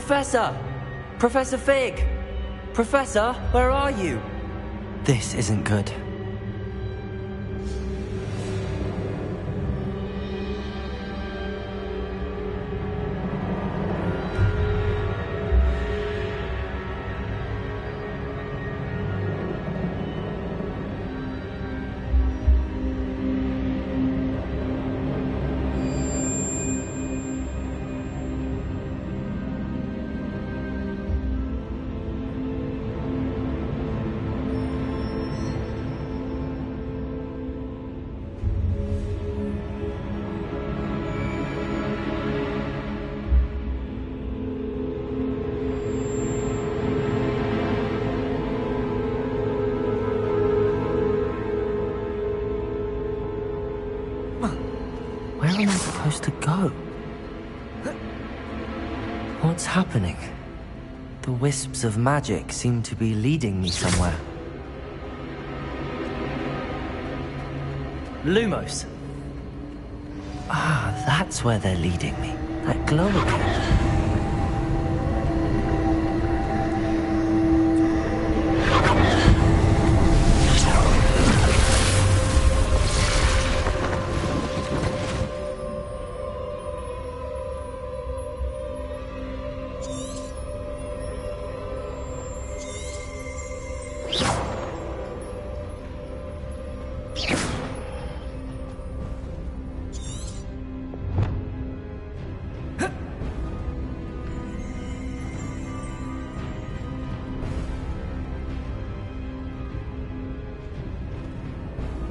Professor! Professor Fig! Professor, where are you? This isn't good. Where am I supposed to go? What's happening? The wisps of magic seem to be leading me somewhere. Lumos! Ah, that's where they're leading me. That glow again.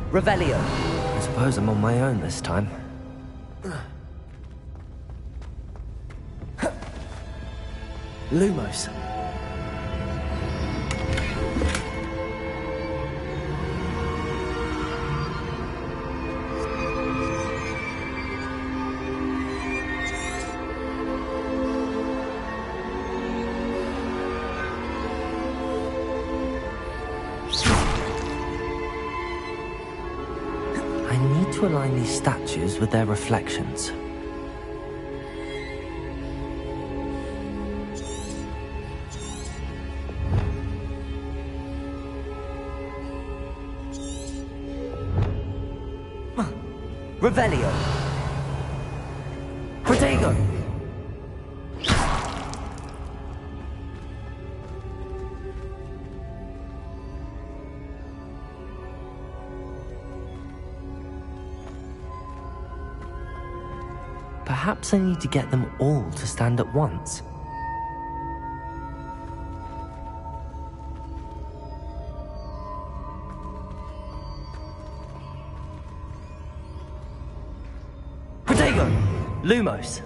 Revelio. I suppose I'm on my own this time. Lumos. To align these statues with their reflections. Revelio. Protego. Perhaps I need to get them all to stand at once. Protego! Lumos!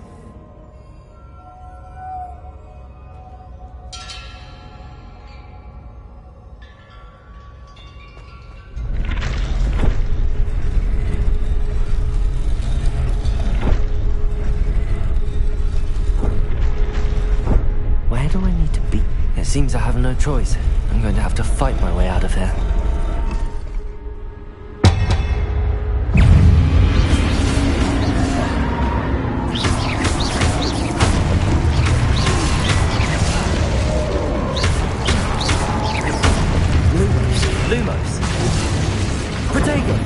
Seems I have no choice. I'm going to have to fight my way out of here. Lumos! Protego!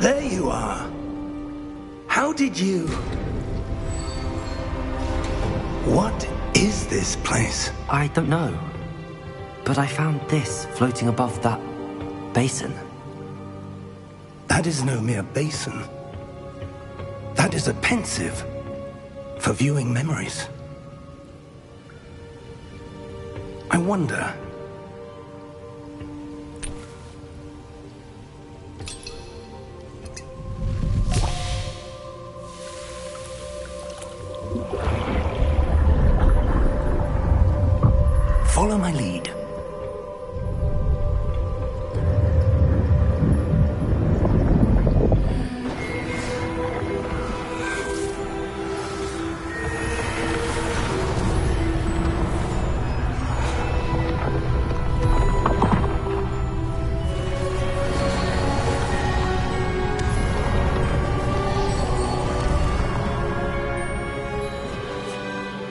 There you are. How did you... What is this place? I don't know. But I found this floating above that basin. That is no mere basin. That is a pensive for viewing memories. I wonder... Follow my lead.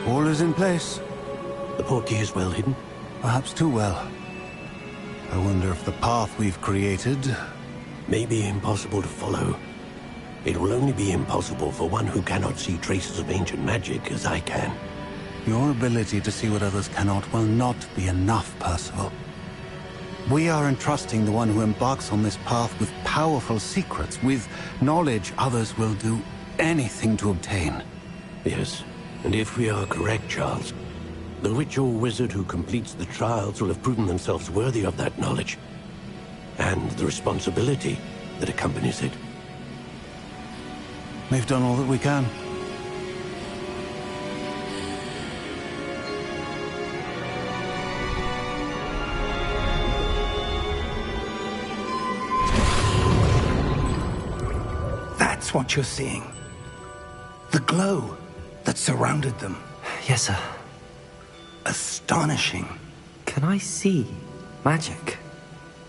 All is in place. The portkey is well hidden. Perhaps too well. I wonder if the path we've created... May be impossible to follow. It will only be impossible for one who cannot see traces of ancient magic as I can. Your ability to see what others cannot will not be enough, Percival. We are entrusting the one who embarks on this path with powerful secrets, with knowledge others will do anything to obtain. Yes, and if we are correct, Charles, the witch or wizard who completes the trials will have proven themselves worthy of that knowledge, and the responsibility that accompanies it. We've done all that we can. That's what you're seeing. The glow that surrounded them. Yes, sir. Astonishing. Can I see magic?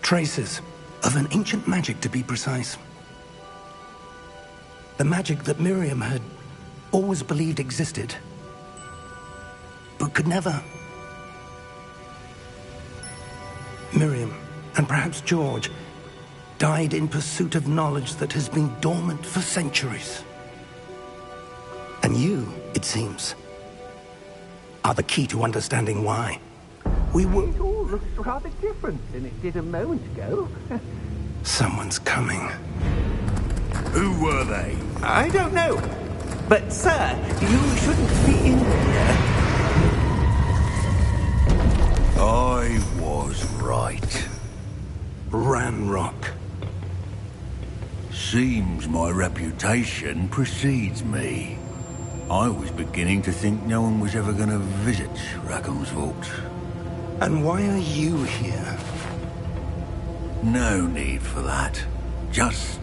Traces of an ancient magic, to be precise. The magic that Miriam had always believed existed, but could never. Miriam, and perhaps George, died in pursuit of knowledge that has been dormant for centuries. And you, it seems, are the key to understanding why. We were... It all looks rather different than it did a moment ago. Someone's coming. Who were they? I don't know. But, sir, you shouldn't be in here. I was right. Ranrock. Seems my reputation precedes me. I was beginning to think no one was ever going to visit Rackham's Vault. And why are you here? No need for that. Just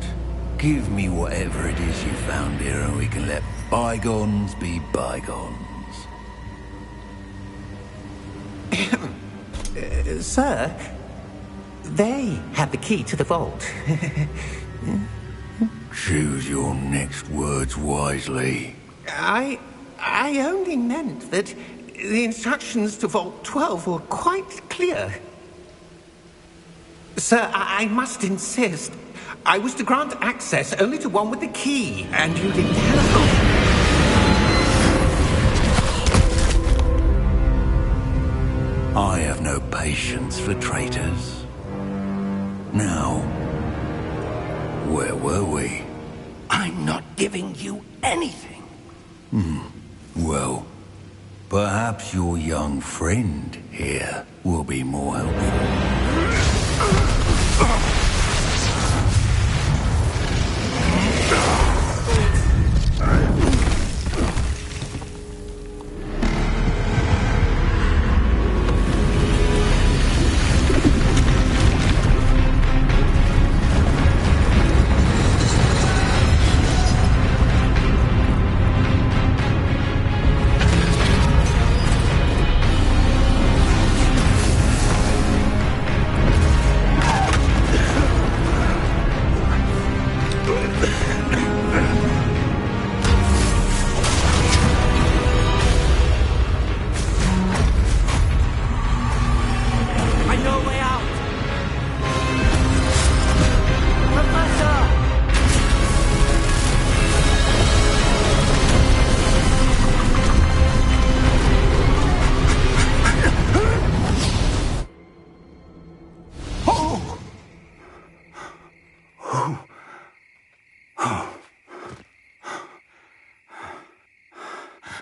give me whatever it is you found here and we can let bygones be bygones. Sir, they have the key to the vault. Choose your next words wisely. I only meant that the instructions to Vault 12 were quite clear. Sir, I must insist. I was to grant access only to one with the key, and you didn't telephone. I have no patience for traitors. Now, where were we? I'm not giving you anything. Well, perhaps your young friend here will be more helpful.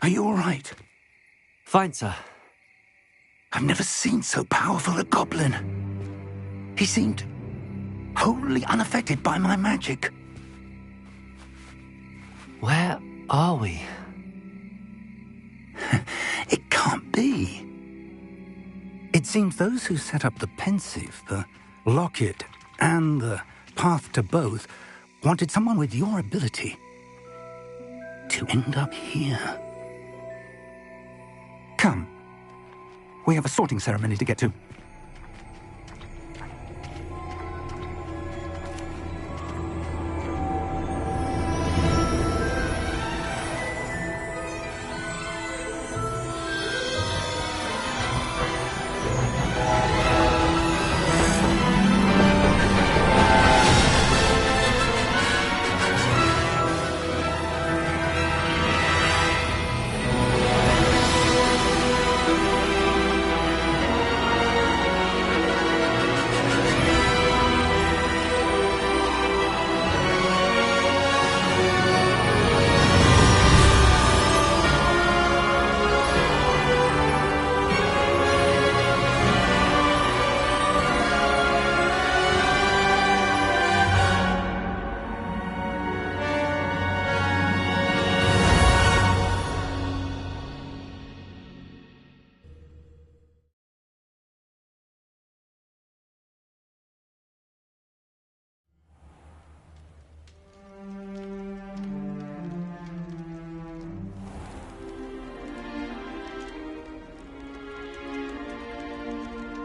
Are you all right? Fine, sir. I've never seen so powerful a goblin. He seemed wholly unaffected by my magic. Where are we? It can't be. It seems those who set up the pensive, the locket, and the path to both wanted someone with your ability to end up here. Come. We have a sorting ceremony to get to.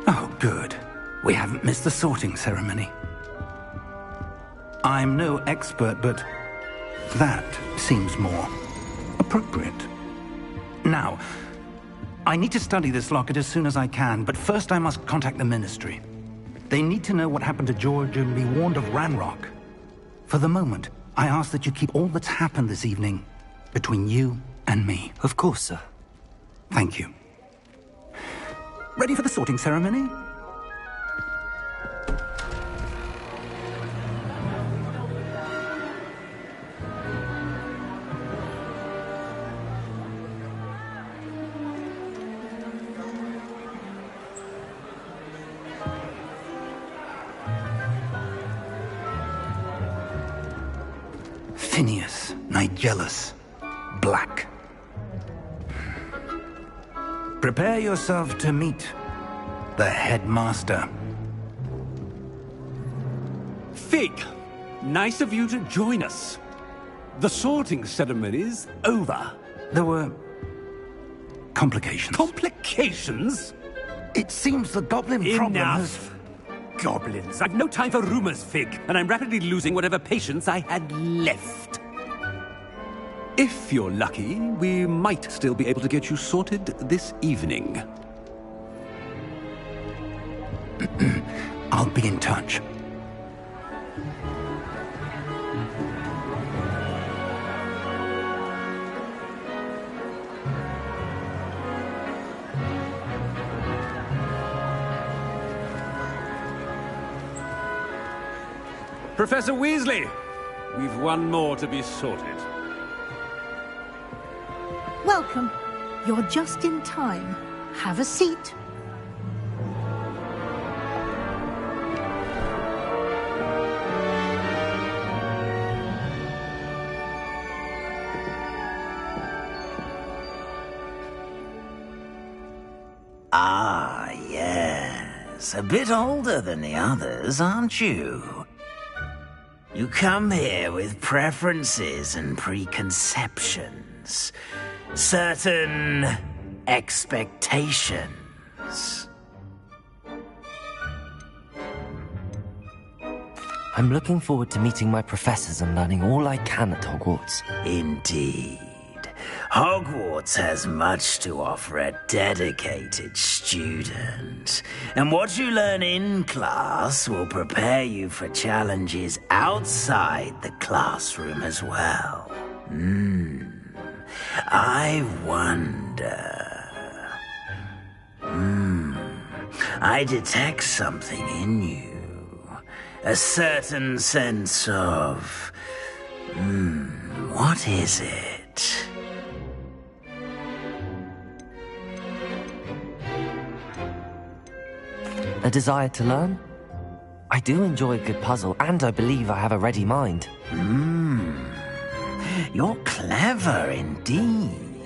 Oh, good. We haven't missed the sorting ceremony. I'm no expert, but that seems more appropriate. Now, I need to study this locket as soon as I can, but first I must contact the Ministry. They need to know what happened to George and be warned of Ranrock. For the moment, I ask that you keep all that's happened this evening between you and me. Of course, sir. Thank you. Ready for the sorting ceremony? Phineas, Nigellus, Black. Prepare yourself to meet the headmaster. Fig, nice of you to join us. The sorting ceremony's over. There were complications. Complications? It seems the goblin problem has... Enough. Goblins. I've no time for rumors, Fig, and I'm rapidly losing whatever patience I had left. If you're lucky, we might still be able to get you sorted this evening. I'll be in touch. Professor Weasley, we've one more to be sorted. Welcome. You're just in time. Have a seat. Ah, yes. A bit older than the others, aren't you? You come here with preferences and preconceptions. Certain expectations. I'm looking forward to meeting my professors and learning all I can at Hogwarts. Indeed. Hogwarts has much to offer a dedicated student. And what you learn in class will prepare you for challenges outside the classroom as well. I wonder... I detect something in you. A certain sense of... what is it? A desire to learn? I do enjoy a good puzzle, and I believe I have a ready mind. You're clever indeed.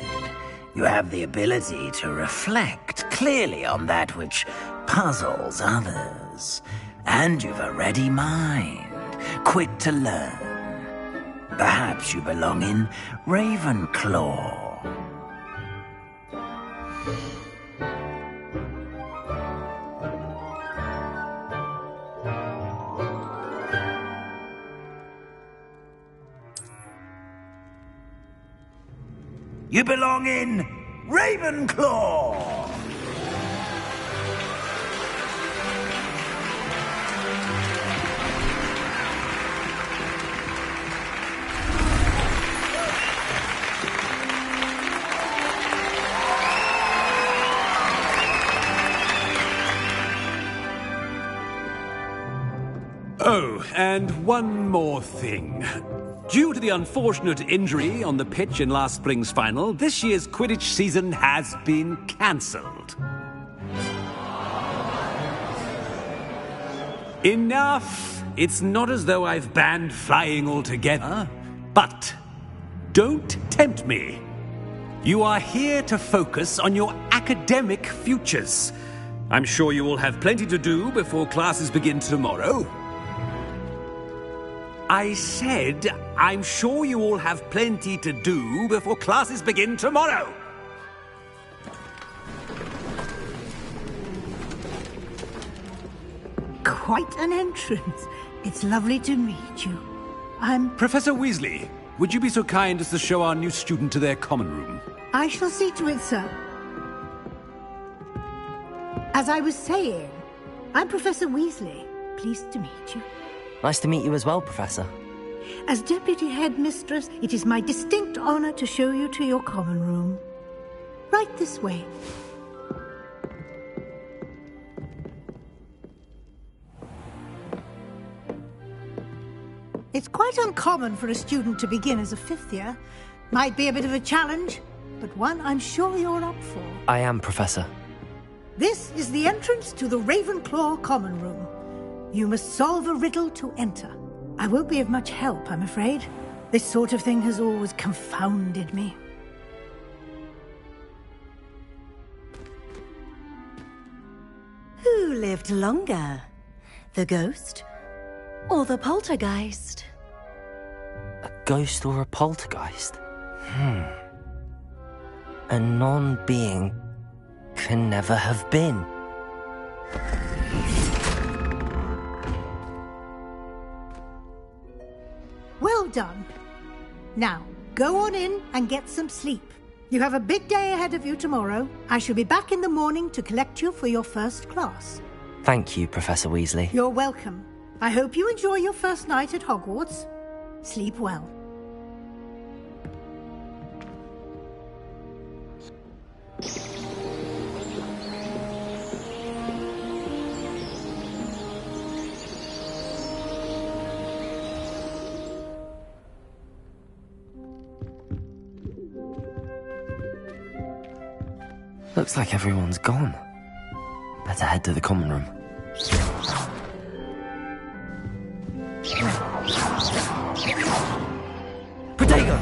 You have the ability to reflect clearly on that which puzzles others. And you've a ready mind, quick to learn. Perhaps you belong in Ravenclaw. You belong in Ravenclaw! Oh, and one more thing. Due to the unfortunate injury on the pitch in last spring's final, this year's Quidditch season has been cancelled. Enough! It's not as though I've banned flying altogether. But don't tempt me. You are here to focus on your academic futures. I'm sure you will have plenty to do before classes begin tomorrow. I said, I'm sure you all have plenty to do before classes begin tomorrow. Quite an entrance. It's lovely to meet you. I'm... Professor Weasley, would you be so kind as to show our new student to their common room? I shall see to it, sir. As I was saying, I'm Professor Weasley. Pleased to meet you. Nice to meet you as well, Professor. As Deputy Headmistress, it is my distinct honor to show you to your common room. Right this way. It's quite uncommon for a student to begin as a fifth year. Might be a bit of a challenge, but one I'm sure you're up for. I am, Professor. This is the entrance to the Ravenclaw common room. You must solve a riddle to enter. I won't be of much help, I'm afraid. This sort of thing has always confounded me. Who lived longer? The ghost or the poltergeist? A ghost or a poltergeist? A non-being can never have been. Well done. Now, go on in and get some sleep. You have a big day ahead of you tomorrow. I shall be back in the morning to collect you for your first class. Thank you, Professor Weasley. You're welcome. I hope you enjoy your first night at Hogwarts. Sleep well. Looks like everyone's gone. Better head to the common room. Protego!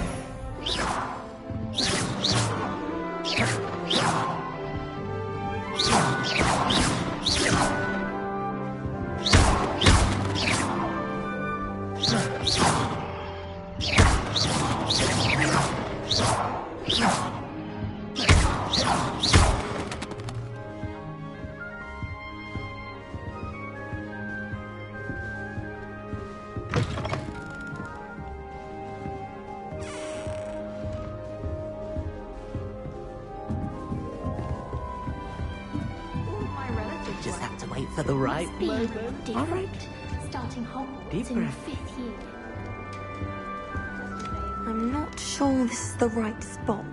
Just have to wait for the right moment. All right. Starting Hogwarts in the 5th year. I'm not sure this is the right spot.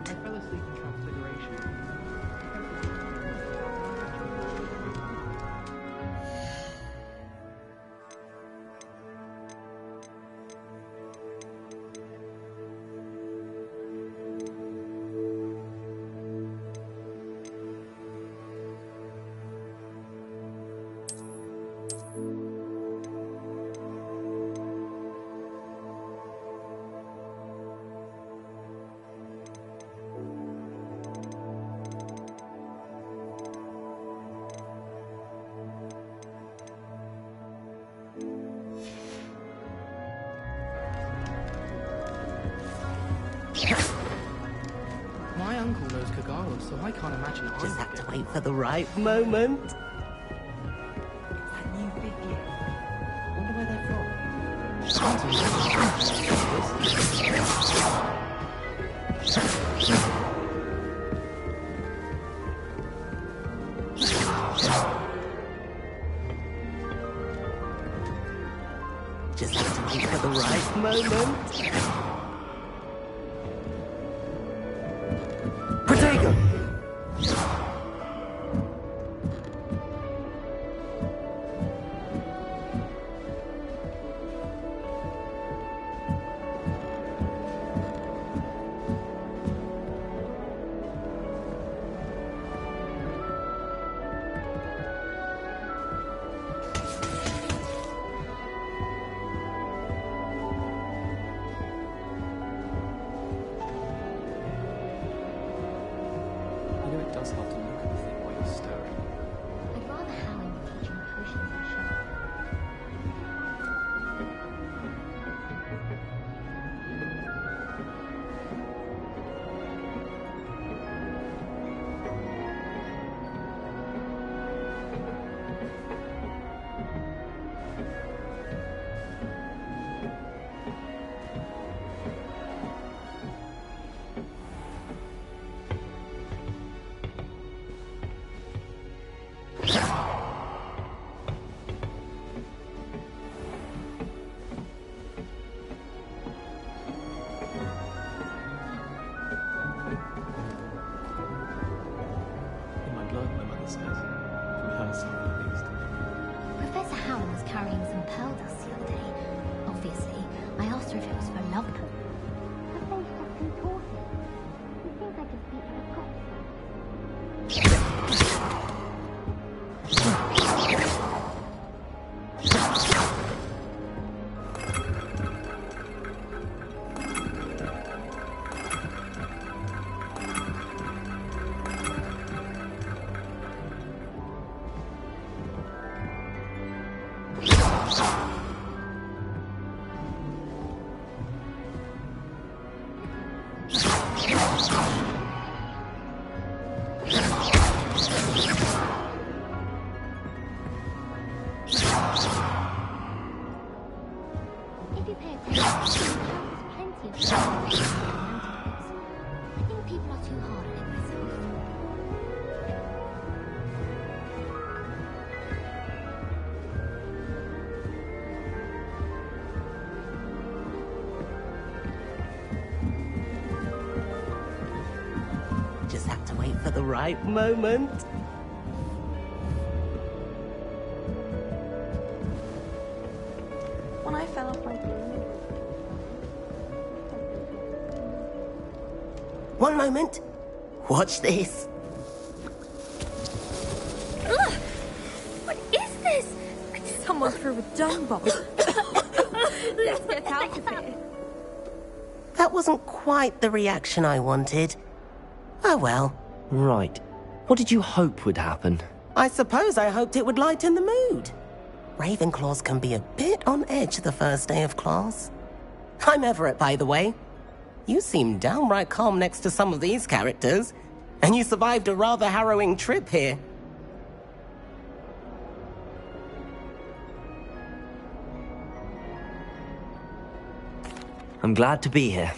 those Kagalas, so I can't imagine it. Just have to wait for the right moment. That new figure. Wonder where they're from. Just have to wait for the right moment. Protego! Does have to look at the thing while you're stirring. I'd rather Howling were teaching potions and shop. In my blood, my mother says. From her side at least. Professor Howling was carrying some pearl dust the other day. Obviously, I asked her if it was for love pool. Her face just contorted. You think I just beat her across? If you pay attention, there's plenty of stuff in the mountains. I think people are too hard on it myself. Just have to wait for the right moment. When I fell off my balloon. One moment. Watch this. Ugh! What is this? Someone threw a dung bomb. Let's get out of here. That wasn't quite the reaction I wanted. Oh well. Right. What did you hope would happen? I suppose I hoped it would lighten the mood. Ravenclaws can be a bit on edge the first day of class. I'm Everett, by the way. You seem downright calm next to some of these characters, and you survived a rather harrowing trip here. I'm glad to be here.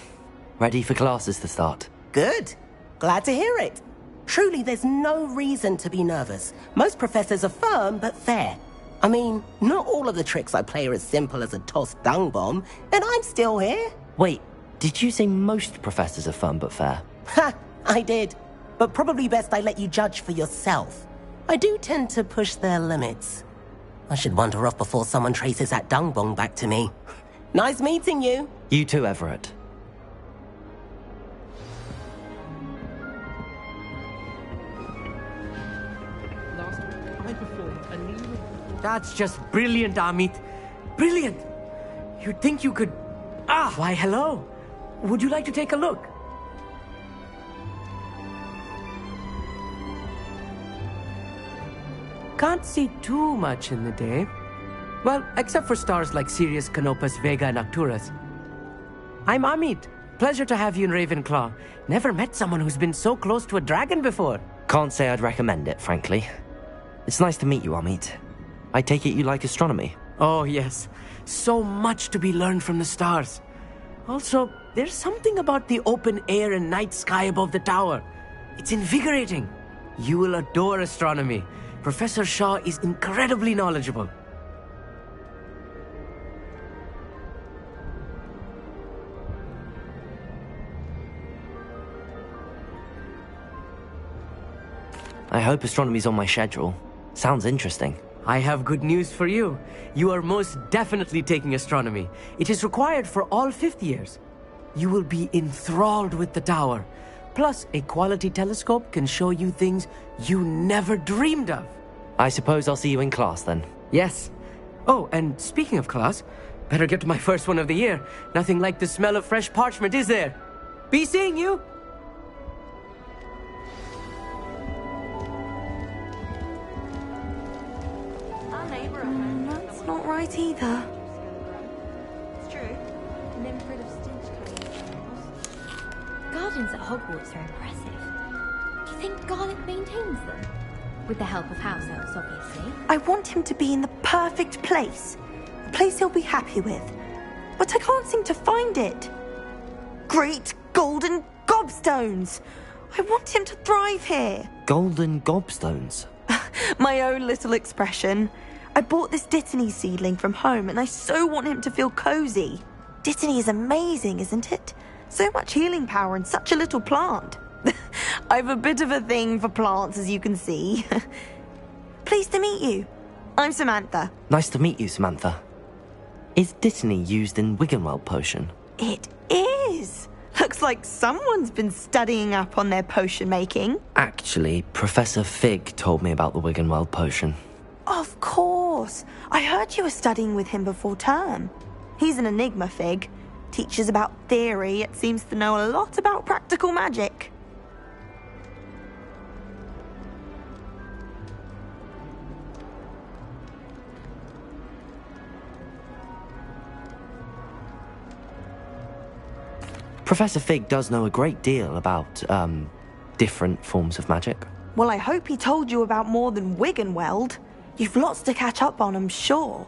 Ready for classes to start. Good. Glad to hear it. Truly, there's no reason to be nervous. Most professors are firm but fair. I mean, not all of the tricks I play are as simple as a tossed dung bomb, and I'm still here. Wait, did you say most professors are fun but fair? Ha! I did. But probably best I let you judge for yourself. I do tend to push their limits. I should wander off before someone traces that dung bomb back to me. Nice meeting you. You too, Everett. Last week, I performed a new... That's just brilliant, Amit. Brilliant! You'd think you could... Ah! Why, hello. Would you like to take a look? Can't see too much in the day. Well, except for stars like Sirius, Canopus, Vega, and Arcturus. I'm Amit. Pleasure to have you in Ravenclaw. Never met someone who's been so close to a dragon before. Can't say I'd recommend it, frankly. It's nice to meet you, Amit. I take it you like astronomy? Oh, yes. So much to be learned from the stars. Also, there's something about the open air and night sky above the tower. It's invigorating. You will adore astronomy. Professor Shaw is incredibly knowledgeable. I hope astronomy's on my schedule. Sounds interesting. I have good news for you. You are most definitely taking astronomy. It is required for all fifth years. You will be enthralled with the tower. Plus, a quality telescope can show you things you never dreamed of. I suppose I'll see you in class then. Yes. Oh, and speaking of class, better get to my first one of the year. Nothing like the smell of fresh parchment, is there? Be seeing you! That's not right either. It's true. Nimford of Stinch. Gardens at Hogwarts are impressive. Do you think Garlic maintains them? With the help of house elves, obviously. I want him to be in the perfect place. A place he'll be happy with. But I can't seem to find it. Great golden gobstones! I want him to thrive here. Golden gobstones? My own little expression. I bought this Dittany seedling from home and I so want him to feel cozy. Dittany is amazing, isn't it? So much healing power in such a little plant. I've a bit of a thing for plants, as you can see. Pleased to meet you. I'm Samantha. Nice to meet you, Samantha. Is Dittany used in Wiggenweld potion? It is. Looks like someone's been studying up on their potion making. Actually, Professor Fig told me about the Wiggenweld potion. Of course. I heard you were studying with him before term. He's an enigma, Fig. Teaches about theory, yet seems to know a lot about practical magic. Professor Fig does know a great deal about, different forms of magic. Well, I hope he told you about more than Wiggenweld. You've lots to catch up on, I'm sure.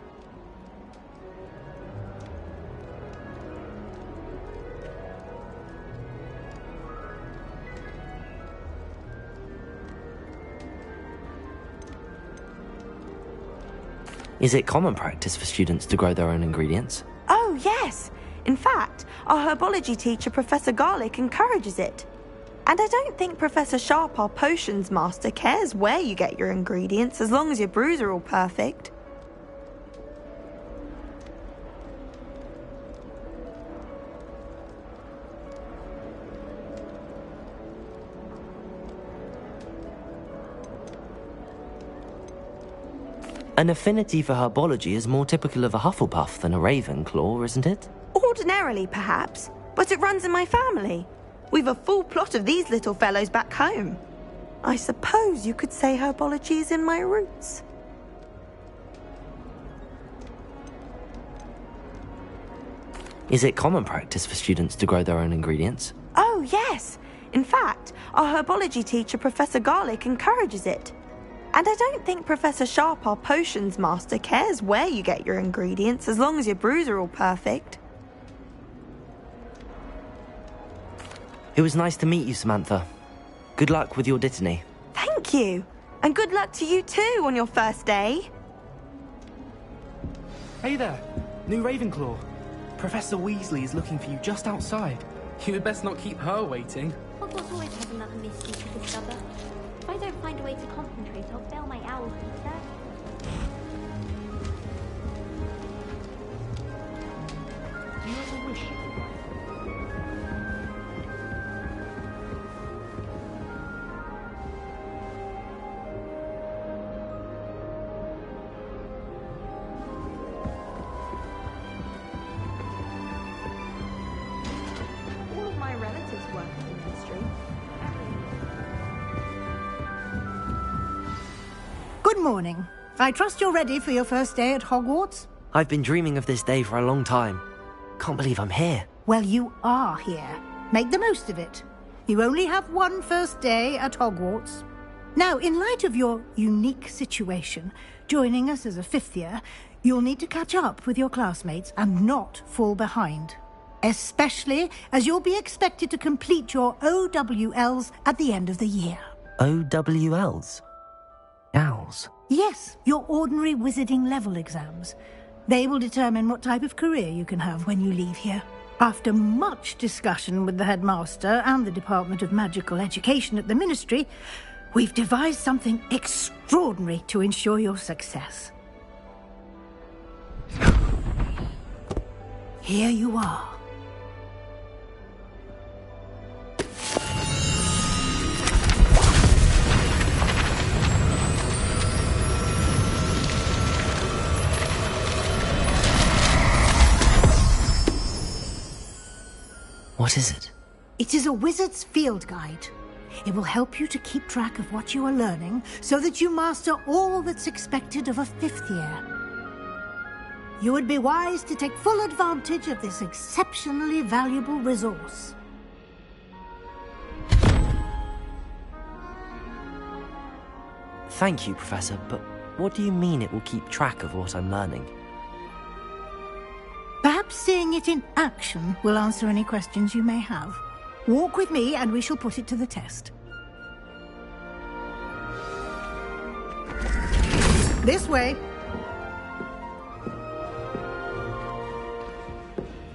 Is it common practice for students to grow their own ingredients? Oh, yes. In fact, our herbology teacher, Professor Garlic, encourages it. And I don't think Professor Sharp, our potions master, cares where you get your ingredients as long as your brews are all perfect. An affinity for herbology is more typical of a Hufflepuff than a Ravenclaw, isn't it? Ordinarily, perhaps, but it runs in my family. We've a full plot of these little fellows back home. I suppose you could say herbology is in my roots. Is it common practice for students to grow their own ingredients? Oh, yes. In fact, our herbology teacher, Professor Garlic, encourages it. And I don't think Professor Sharp, our potions master, cares where you get your ingredients as long as your brews are all perfect. It was nice to meet you, Samantha. Good luck with your Dittany. Thank you. And good luck to you too on your first day. Hey there, new Ravenclaw. Professor Weasley is looking for you just outside. You had best not keep her waiting. Hogwarts always has another mystery to discover. If I don't find a way to concentrate, I'll fail my owl feature. Do you have a wish? All of my relatives work in the ministry. Good morning. I trust you're ready for your first day at Hogwarts? I've been dreaming of this day for a long time. Can't believe I'm here. Well, you are here. Make the most of it. You only have one first day at Hogwarts. Now, in light of your unique situation, joining us as a fifth year, you'll need to catch up with your classmates and not fall behind. Especially as you'll be expected to complete your OWLs at the end of the year. OWLs? Owls? Yes, your ordinary wizarding level exams. They will determine what type of career you can have when you leave here. After much discussion with the headmaster and the Department of Magical Education at the Ministry, we've devised something extraordinary to ensure your success. Here you are. What is it? It is a wizard's field guide. It will help you to keep track of what you are learning so that you master all that's expected of a fifth year. You would be wise to take full advantage of this exceptionally valuable resource. Thank you, Professor, but what do you mean it will keep track of what I'm learning? Perhaps seeing it in action will answer any questions you may have. Walk with me and we shall put it to the test. This way.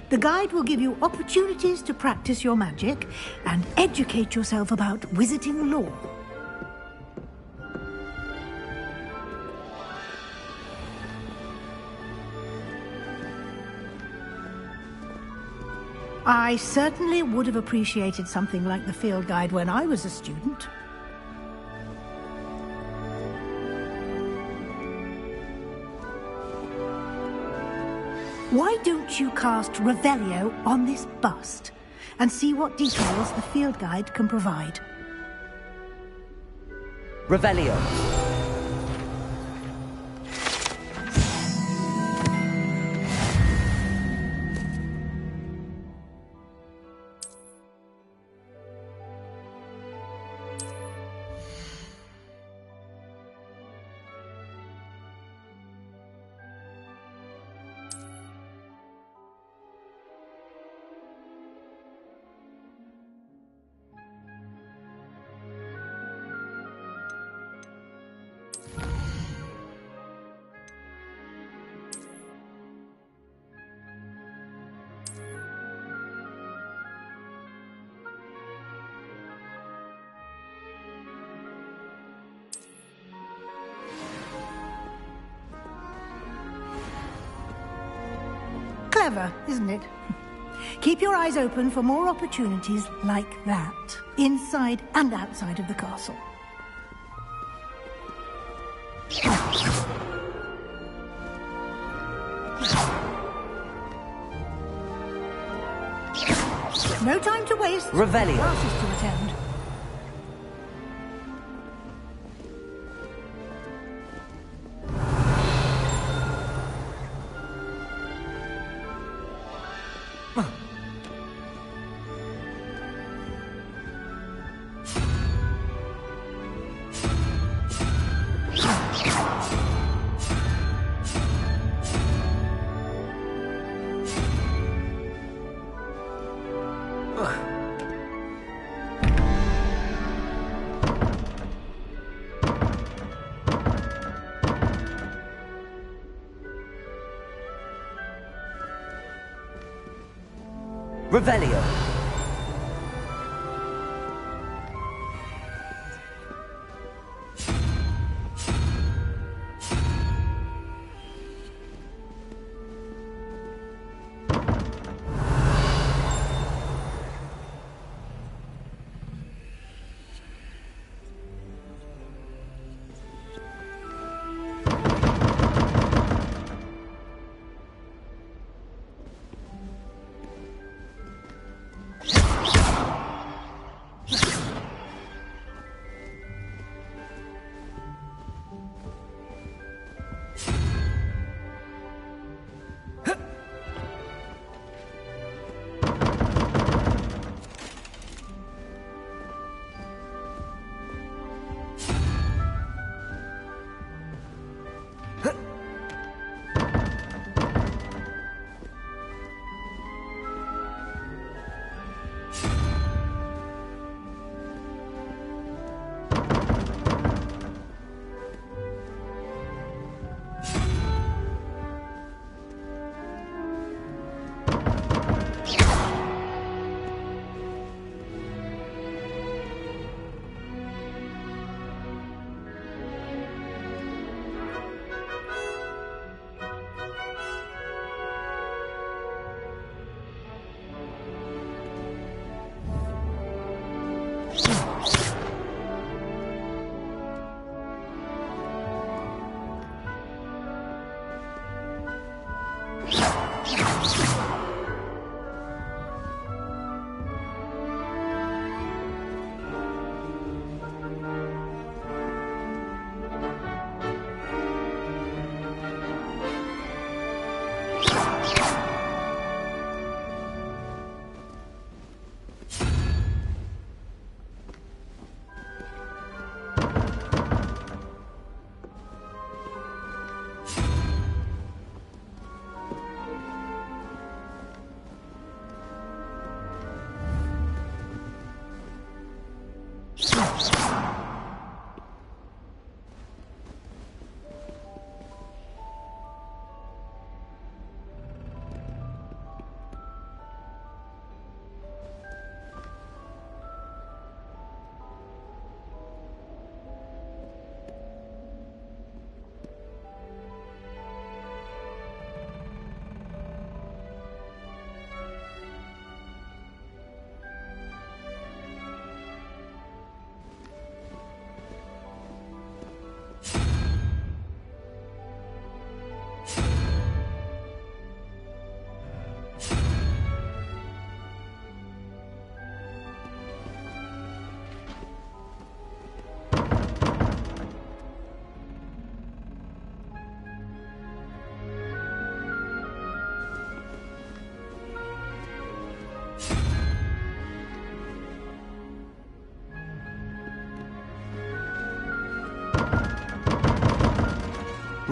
The guide will give you opportunities to practice your magic and educate yourself about wizarding lore. I certainly would have appreciated something like the field guide when I was a student. Why don't you cast Revelio on this bust and see what details the field guide can provide? Revelio. Clever, isn't it? Keep your eyes open for more opportunities like that, inside and outside of the castle. No time to waste. Revelio. Classes to attend. Revelio.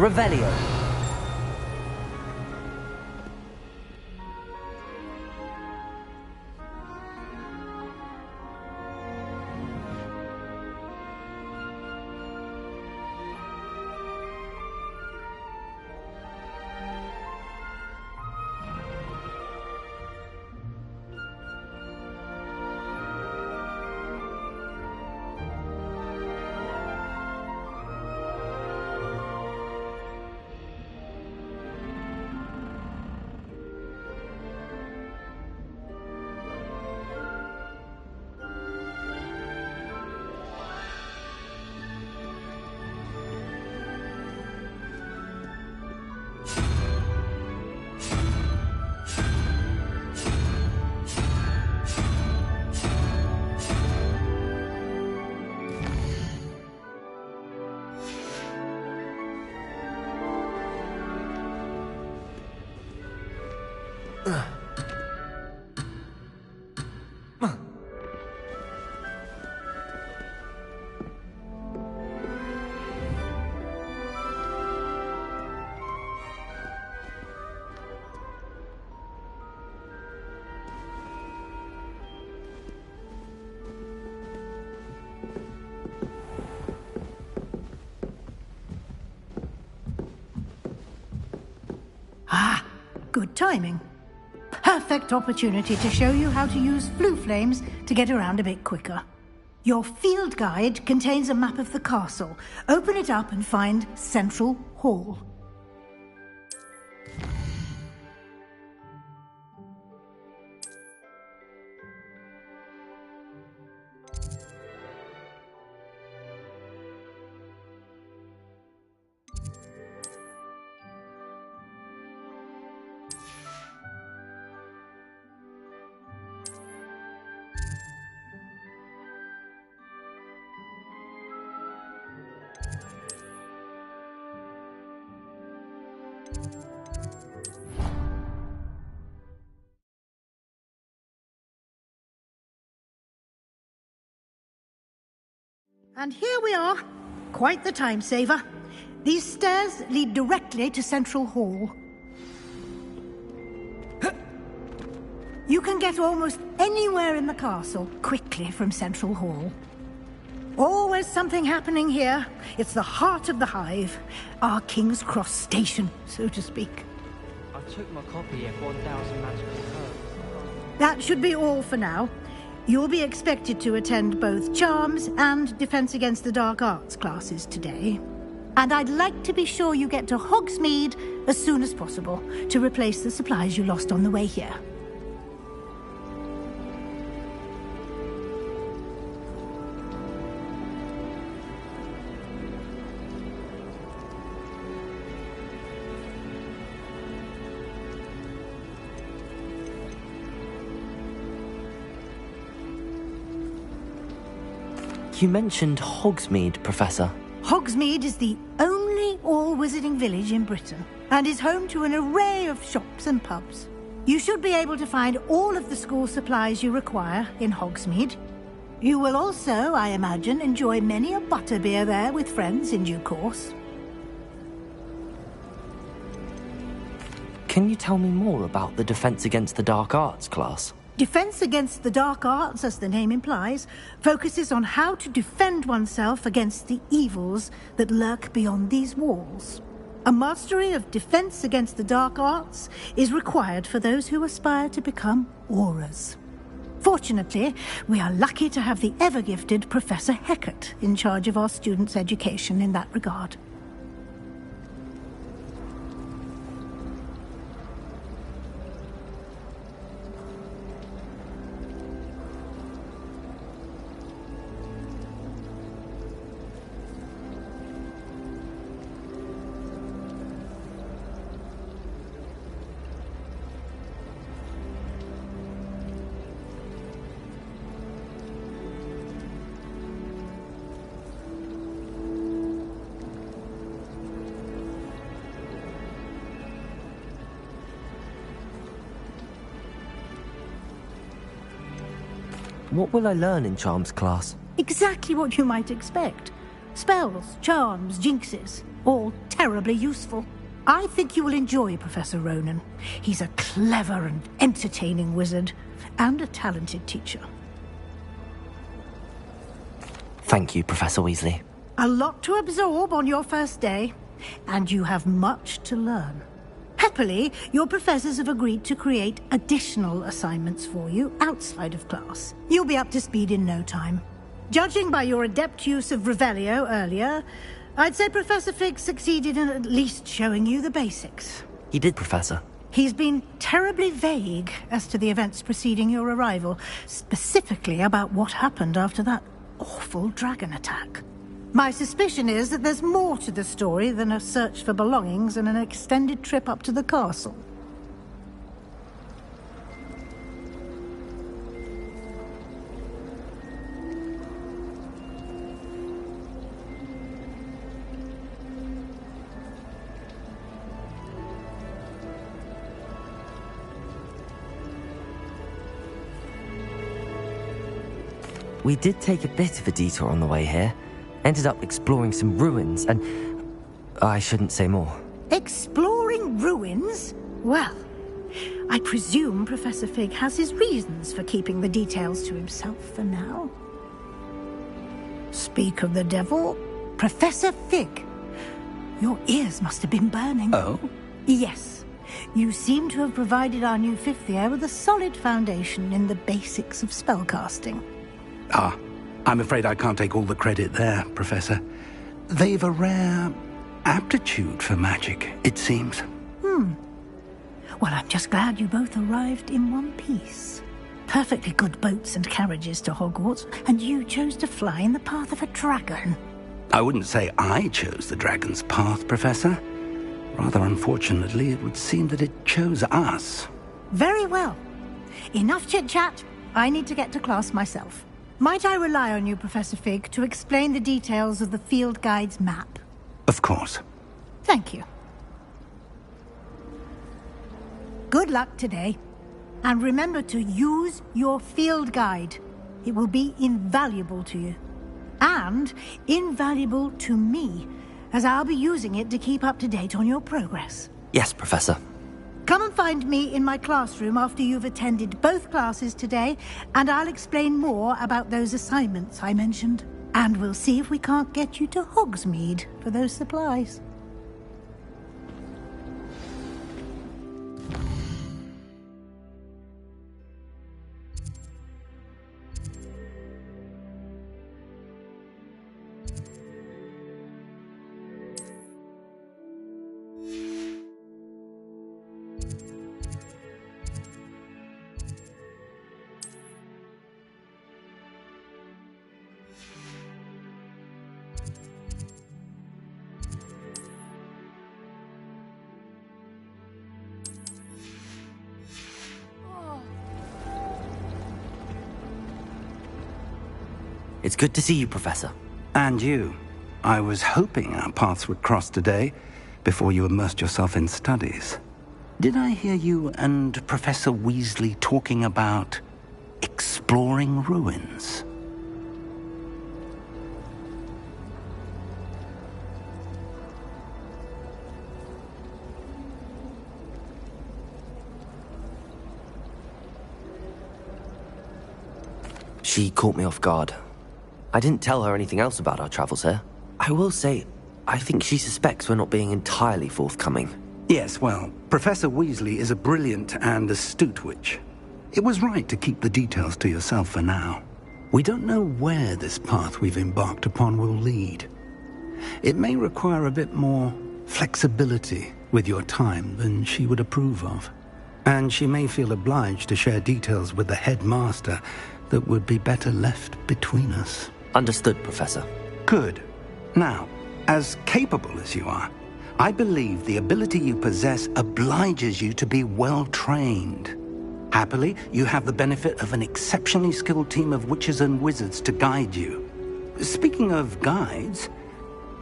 Revelio. Ah, good timing. Perfect opportunity to show you how to use flue flames to get around a bit quicker. Your field guide contains a map of the castle. Open it up and find Central Hall. And here we are. Quite the time saver. These stairs lead directly to Central Hall. You can get almost anywhere in the castle quickly from Central Hall. Always something happening here. It's the heart of the hive. Our King's Cross station, so to speak. I took my copy of 1000 Magical Herbs. That should be all for now. You'll be expected to attend both Charms and Defense Against the Dark Arts classes today. And I'd like to be sure you get to Hogsmeade as soon as possible to replace the supplies you lost on the way here. You mentioned Hogsmeade, Professor. Hogsmeade is the only all-wizarding village in Britain and is home to an array of shops and pubs. You should be able to find all of the school supplies you require in Hogsmeade. You will also, I imagine, enjoy many a butterbeer there with friends in due course. Can you tell me more about the Defense Against the Dark Arts class? Defense Against the Dark Arts, as the name implies, focuses on how to defend oneself against the evils that lurk beyond these walls. A mastery of Defense Against the Dark Arts is required for those who aspire to become Aurors. Fortunately, we are lucky to have the ever-gifted Professor Hecat in charge of our students' education in that regard. What will I learn in Charms class? Exactly what you might expect. Spells, charms, jinxes. all terribly useful. I think you will enjoy Professor Ronan. He's a clever and entertaining wizard, and a talented teacher. Thank you, Professor Weasley. A lot to absorb on your first day, and you have much to learn. Happily, your professors have agreed to create additional assignments for you outside of class. You'll be up to speed in no time. Judging by your adept use of Revelio earlier, I'd say Professor Fig succeeded in at least showing you the basics. He did, Professor. He's been terribly vague as to the events preceding your arrival, specifically about what happened after that awful dragon attack. My suspicion is that there's more to the story than a search for belongings and an extended trip up to the castle. We did take a bit of a detour on the way here. Ended up exploring some ruins, and I shouldn't say more. Exploring ruins? Well, I presume Professor Fig has his reasons for keeping the details to himself for now. Speak of the devil, Professor Fig. Your ears must have been burning. Oh? Yes. You seem to have provided our new fifth year with a solid foundation in the basics of spellcasting. Ah, I'm afraid I can't take all the credit there, Professor. They've a rare aptitude for magic, it seems. Well, I'm just glad you both arrived in one piece. Perfectly good boats and carriages to Hogwarts, and you chose to fly in the path of a dragon. I wouldn't say I chose the dragon's path, Professor. Rather unfortunately, it would seem that it chose us. Very well. Enough chit-chat. I need to get to class myself. Might I rely on you, Professor Fig, to explain the details of the field guide's map? Of course. Thank you. Good luck today. And remember to use your field guide. It will be invaluable to you. And invaluable to me, as I'll be using it to keep up to date on your progress. Yes, Professor. Come and find me in my classroom after you've attended both classes today, and I'll explain more about those assignments I mentioned. And we'll see if we can't get you to Hogsmeade for those supplies. It's good to see you, Professor. And you. I was hoping our paths would cross today, before you immersed yourself in studies. Did I hear you and Professor Weasley talking about exploring ruins? She caught me off guard. I didn't tell her anything else about our travels here. I will say, I think she suspects we're not being entirely forthcoming. Yes, well, Professor Weasley is a brilliant and astute witch. It was right to keep the details to yourself for now. We don't know where this path we've embarked upon will lead. It may require a bit more flexibility with your time than she would approve of. And she may feel obliged to share details with the headmaster that would be better left between us. Understood, Professor. Good. Now, as capable as you are, I believe the ability you possess obliges you to be well-trained. Happily, you have the benefit of an exceptionally skilled team of witches and wizards to guide you. Speaking of guides,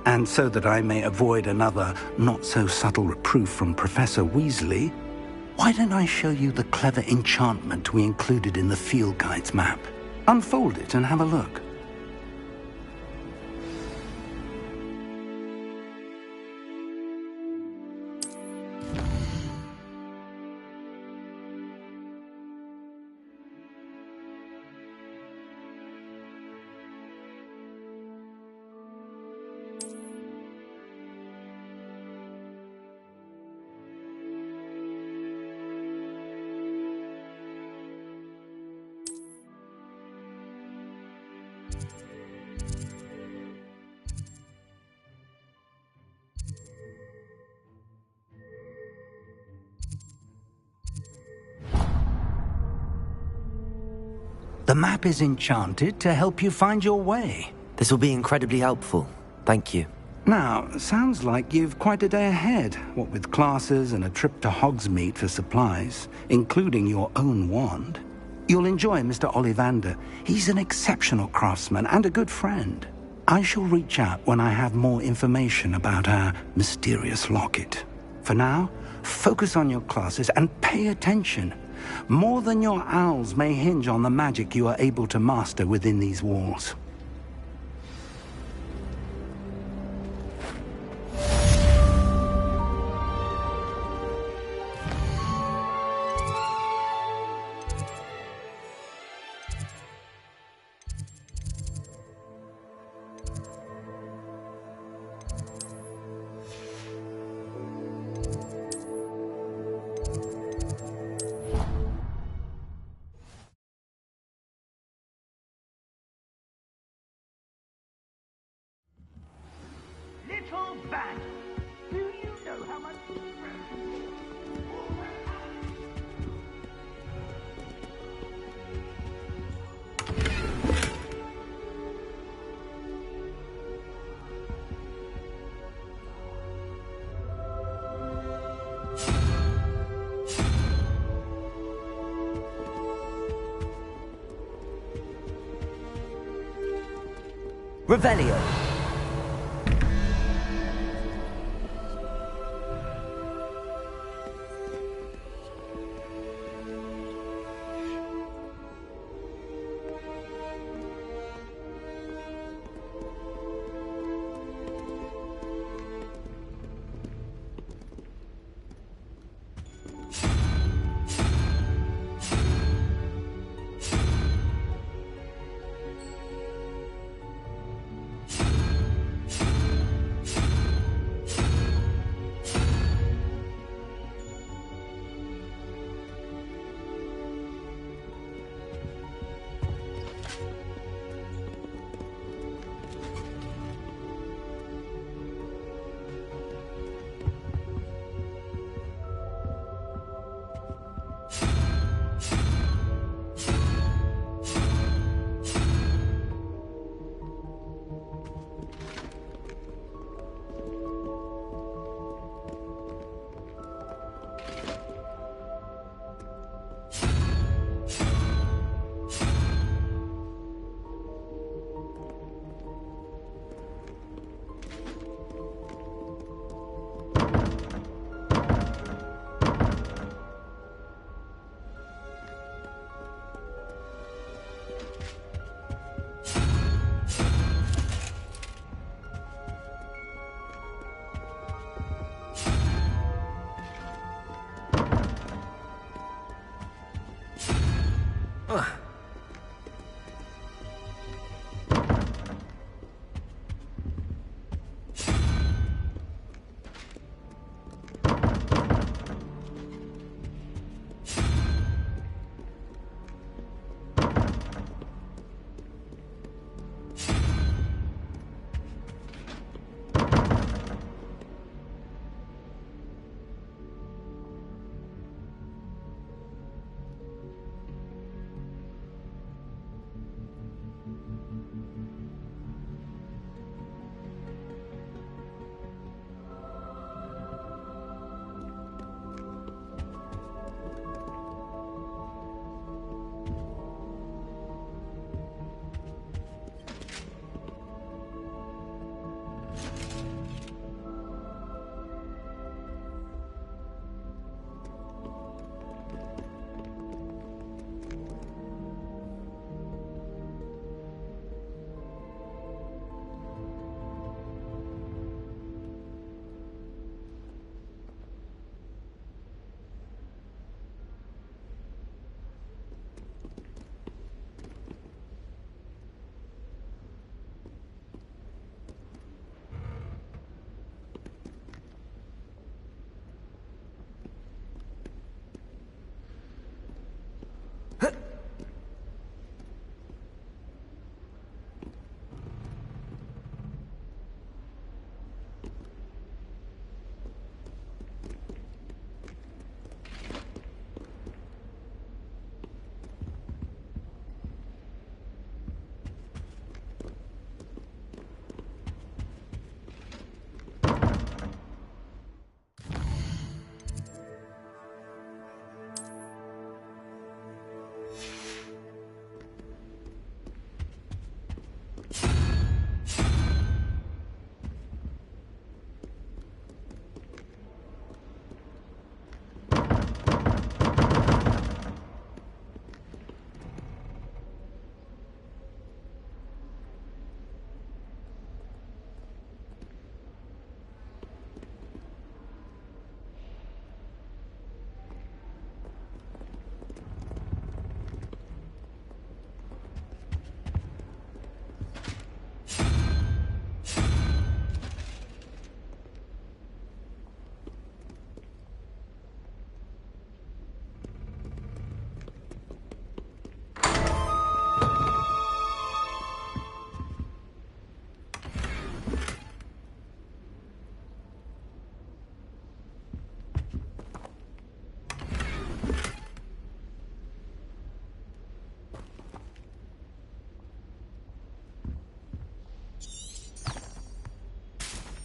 and so that I may avoid another not-so-subtle reproof from Professor Weasley, why don't I show you the clever enchantment we included in the field guide's map? Unfold it and have a look. The map is enchanted to help you find your way. This will be incredibly helpful. Thank you. Now, sounds like you've quite a day ahead, what with classes and a trip to Hogsmeade for supplies, including your own wand. You'll enjoy Mr. Ollivander. He's an exceptional craftsman and a good friend. I shall reach out when I have more information about our mysterious locket. For now, focus on your classes and pay attention. More than your owls may hinge on the magic you are able to master within these walls. Little bat, do you know how much... Revelio.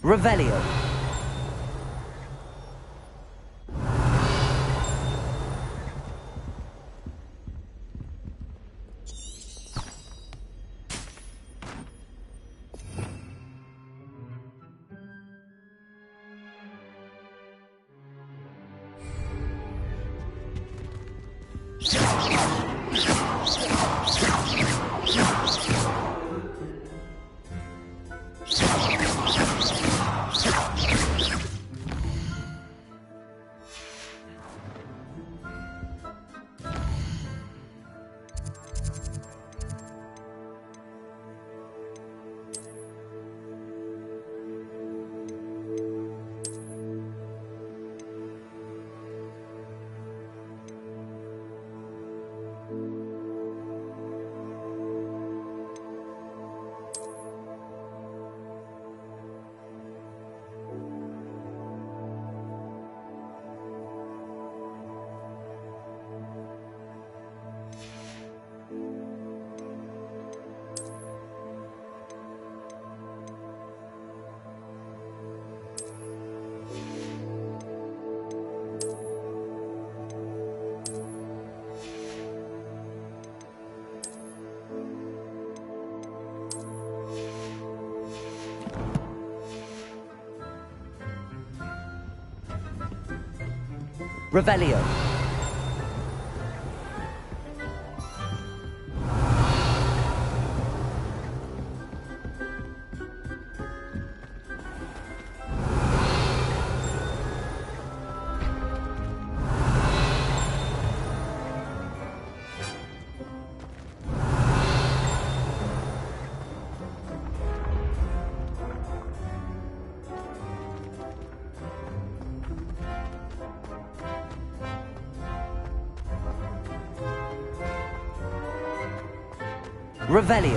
Revelio. Revelio. Revelio.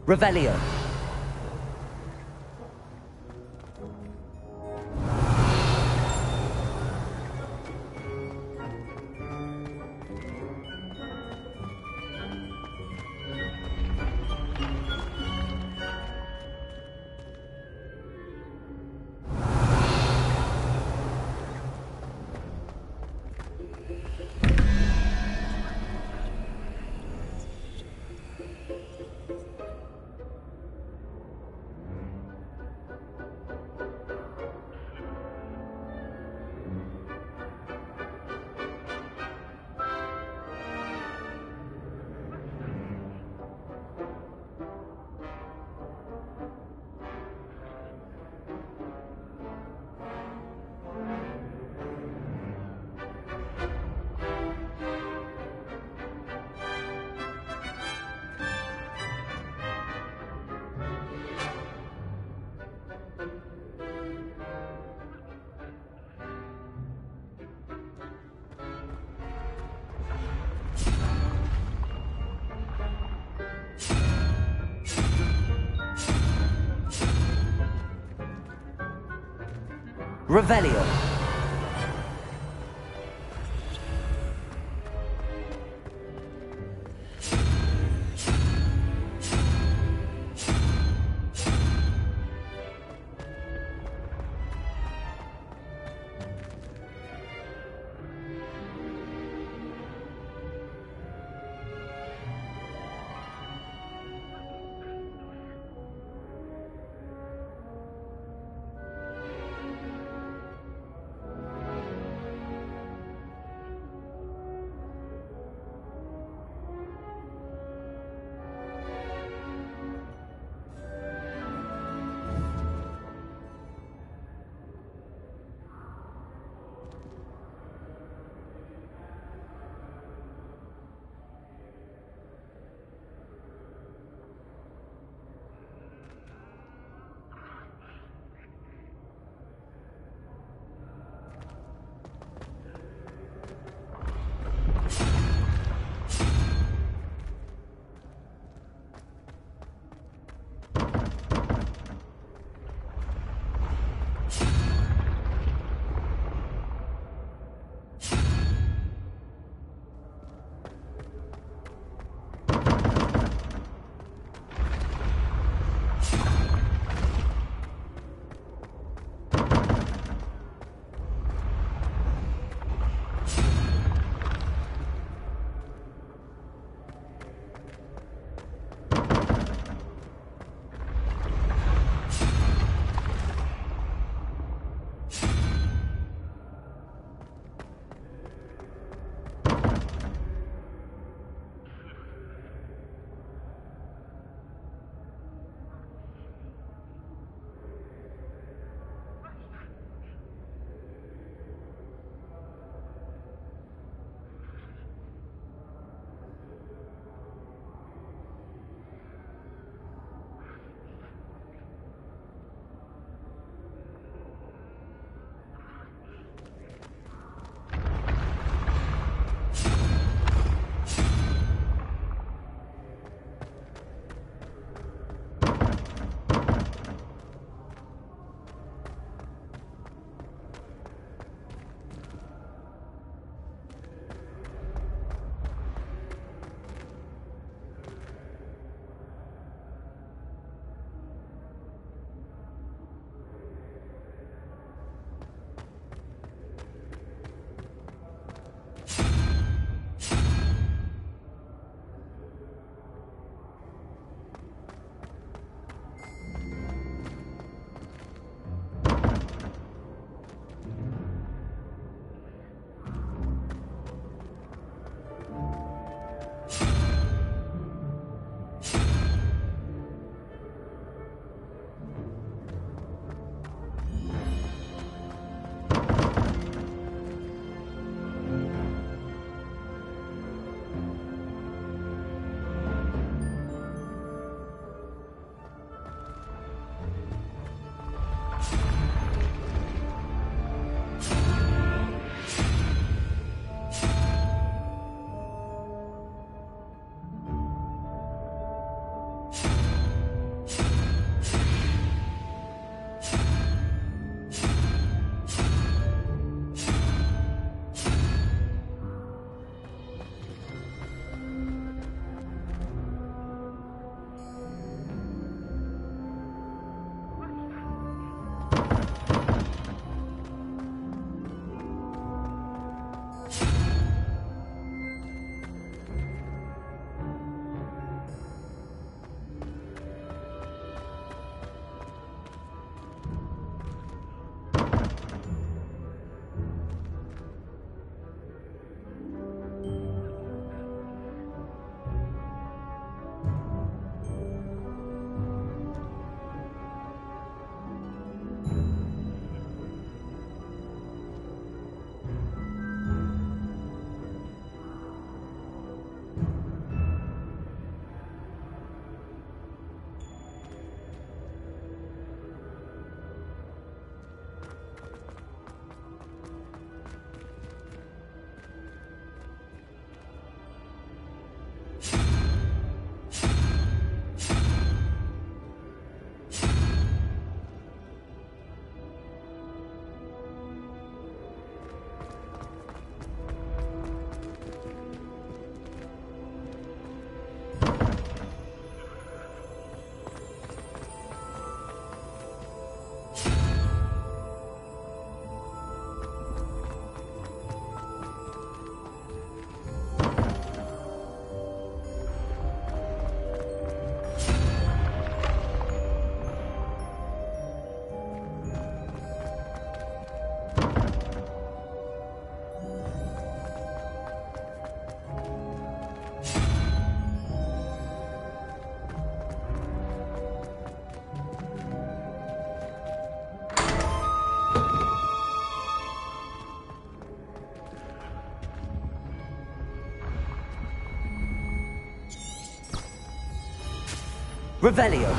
Revelio. Revelio. Revelio.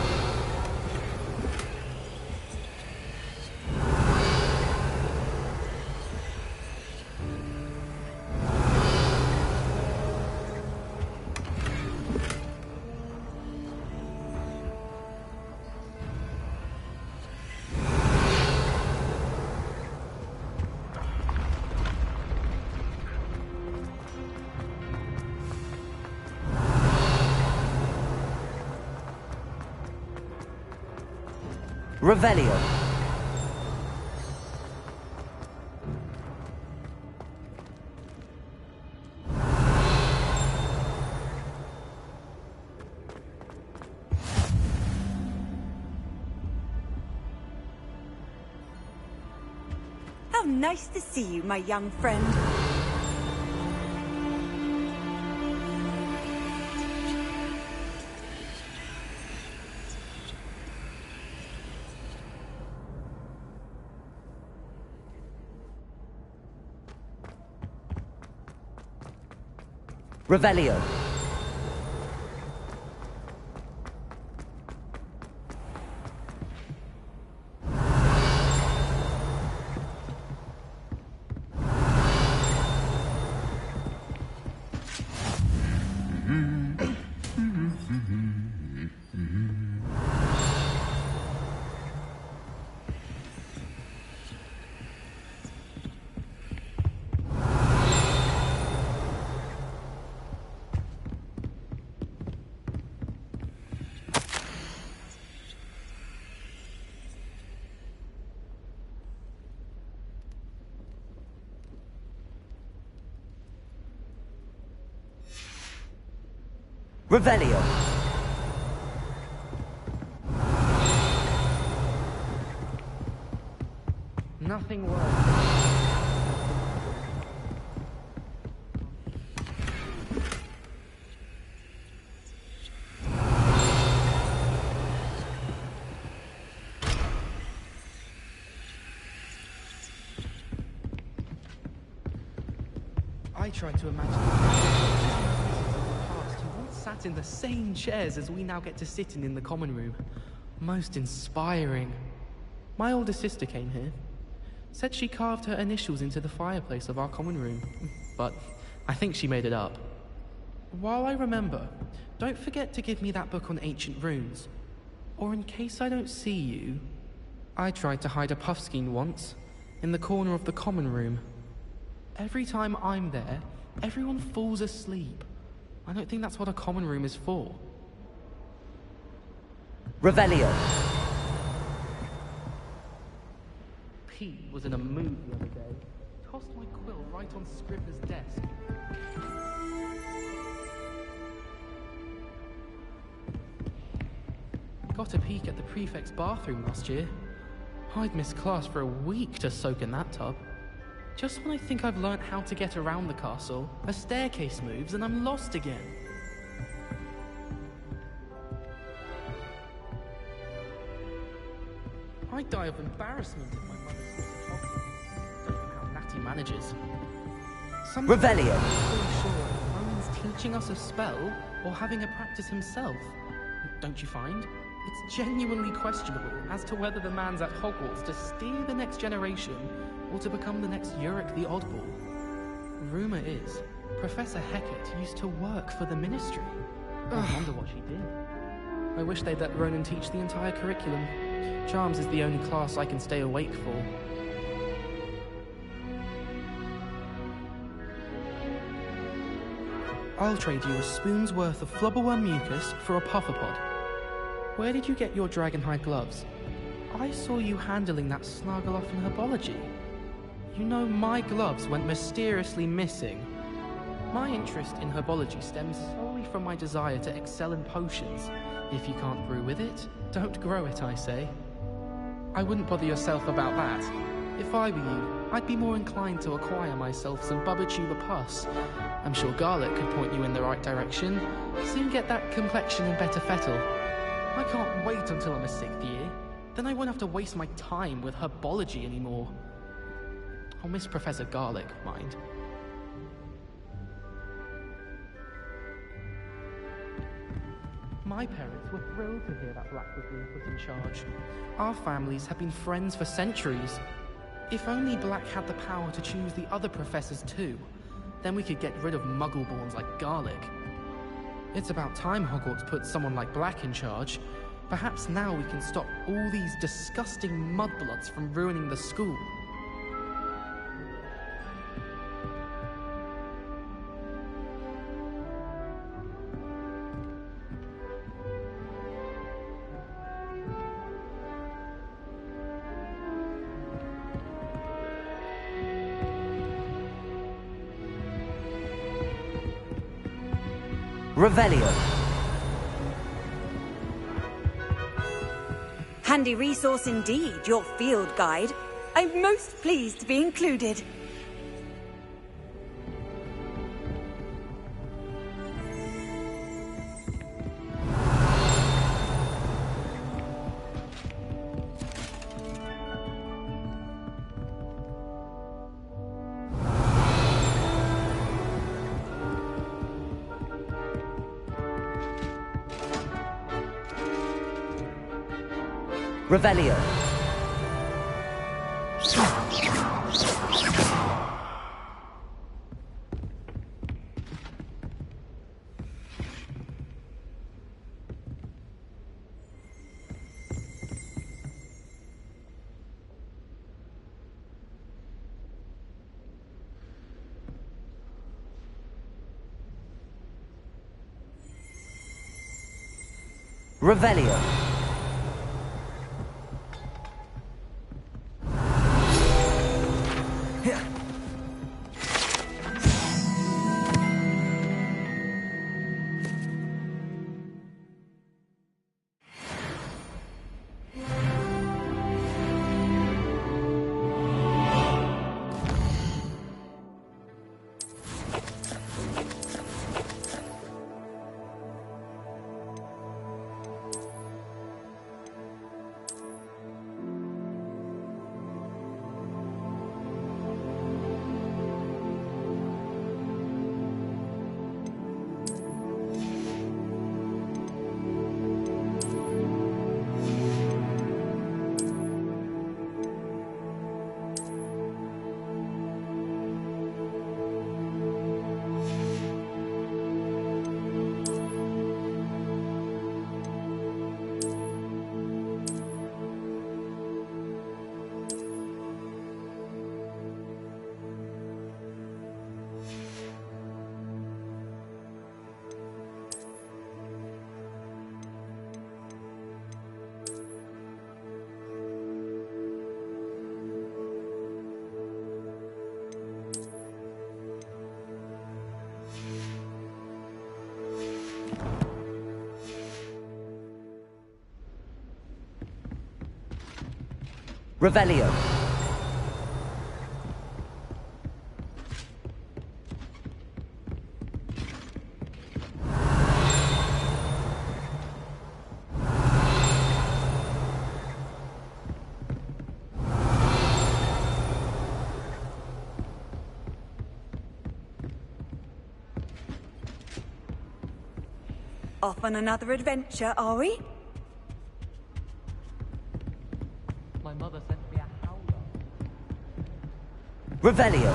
Revelio. How nice to see you, my young friend. Revelio. Revelio. Nothing works. I try to imagine past who once sat in the same chairs as we now get to sit in the common room. Most inspiring. My older sister came here. Said she carved her initials into the fireplace of our common room, but I think she made it up. While I remember, don't forget to give me that book on ancient runes. Or in case I don't see you, I tried to hide a puffskein once, in the corner of the common room. Every time I'm there, everyone falls asleep. I don't think that's what a common room is for. Revelio. Pete was in a mood the other day. Tossed my quill right on Scribner's desk. Got a peek at the prefect's bathroom last year. I'd missed class for a week to soak in that tub. Just when I think I've learnt how to get around the castle, a staircase moves and I'm lost again. I'd die of embarrassment if my mother's not at Hogwarts. Don't know how Natty manages. Revelio. I'm not sure if Rowan's teaching us a spell or having a practice himself. Don't you find? It's genuinely questionable as to whether the man's at Hogwarts to steer the next generation or to become the next Uric the Oddball. Rumour is, Professor Hecat used to work for the Ministry. I wonder what she did. I wish they'd let Ronan teach the entire curriculum. Charms is the only class I can stay awake for. I'll trade you a spoon's worth of flubberworm mucus for a pufferpod. Where did you get your dragonhide gloves? I saw you handling that Snargle-off in herbology. You know, my gloves went mysteriously missing. My interest in herbology stems solely from my desire to excel in potions. If you can't brew with it, don't grow it, I say. I wouldn't bother yourself about that. If I were you, I'd be more inclined to acquire myself some Bubba pus. I'm sure Garlic could point you in the right direction. Soon get that complexion and better fettle. I can't wait until I'm a 6th year. Then I won't have to waste my time with herbology anymore. I'll miss Professor Garlic, mind. My parents were thrilled to hear that Black was being put in charge. Our families have been friends for centuries. If only Black had the power to choose the other professors too, then we could get rid of Muggleborns like Garlic. It's about time Hogwarts put someone like Black in charge. Perhaps now we can stop all these disgusting mudbloods from ruining the school. Revelio. Handy resource indeed, your field guide. I'm most pleased to be included. Revelio. Revelio. Revelio. Off on another adventure, are we? My mother sent me a howler. Revelio.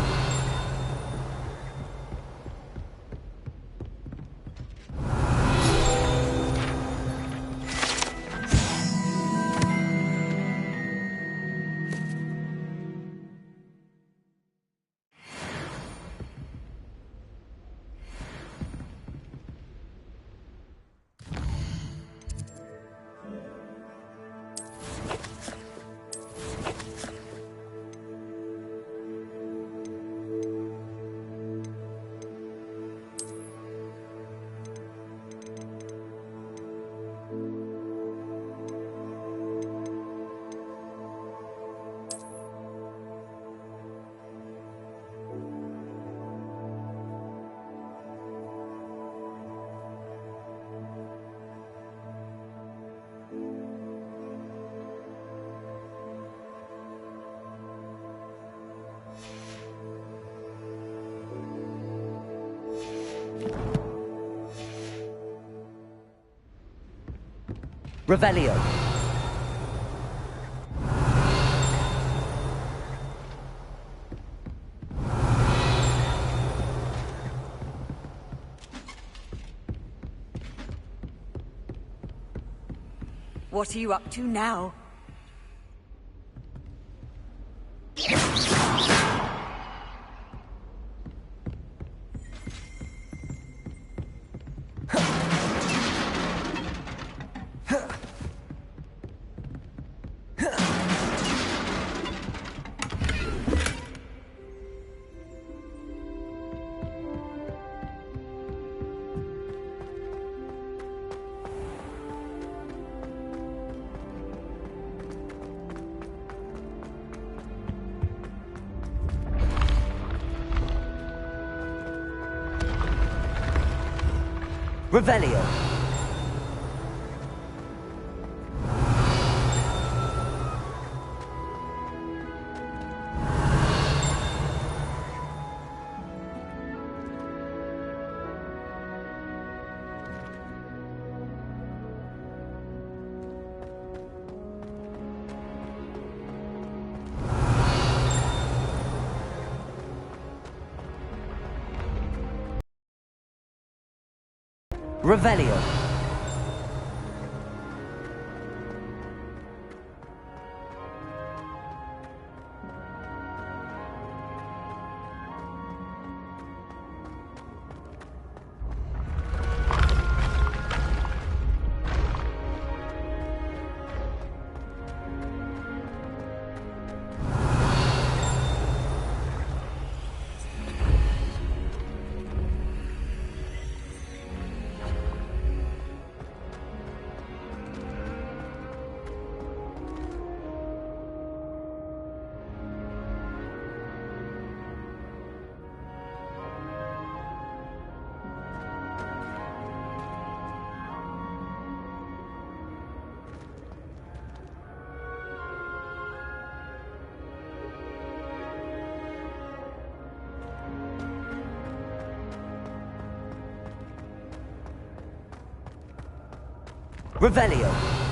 Revelio. What are you up to now? Revelio. Revelio. Revelio.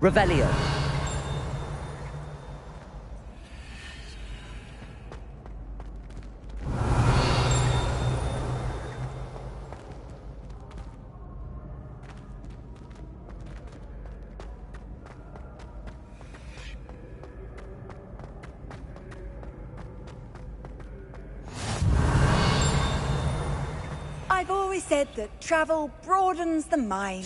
Revelio. I've always said that travel broadens the mind.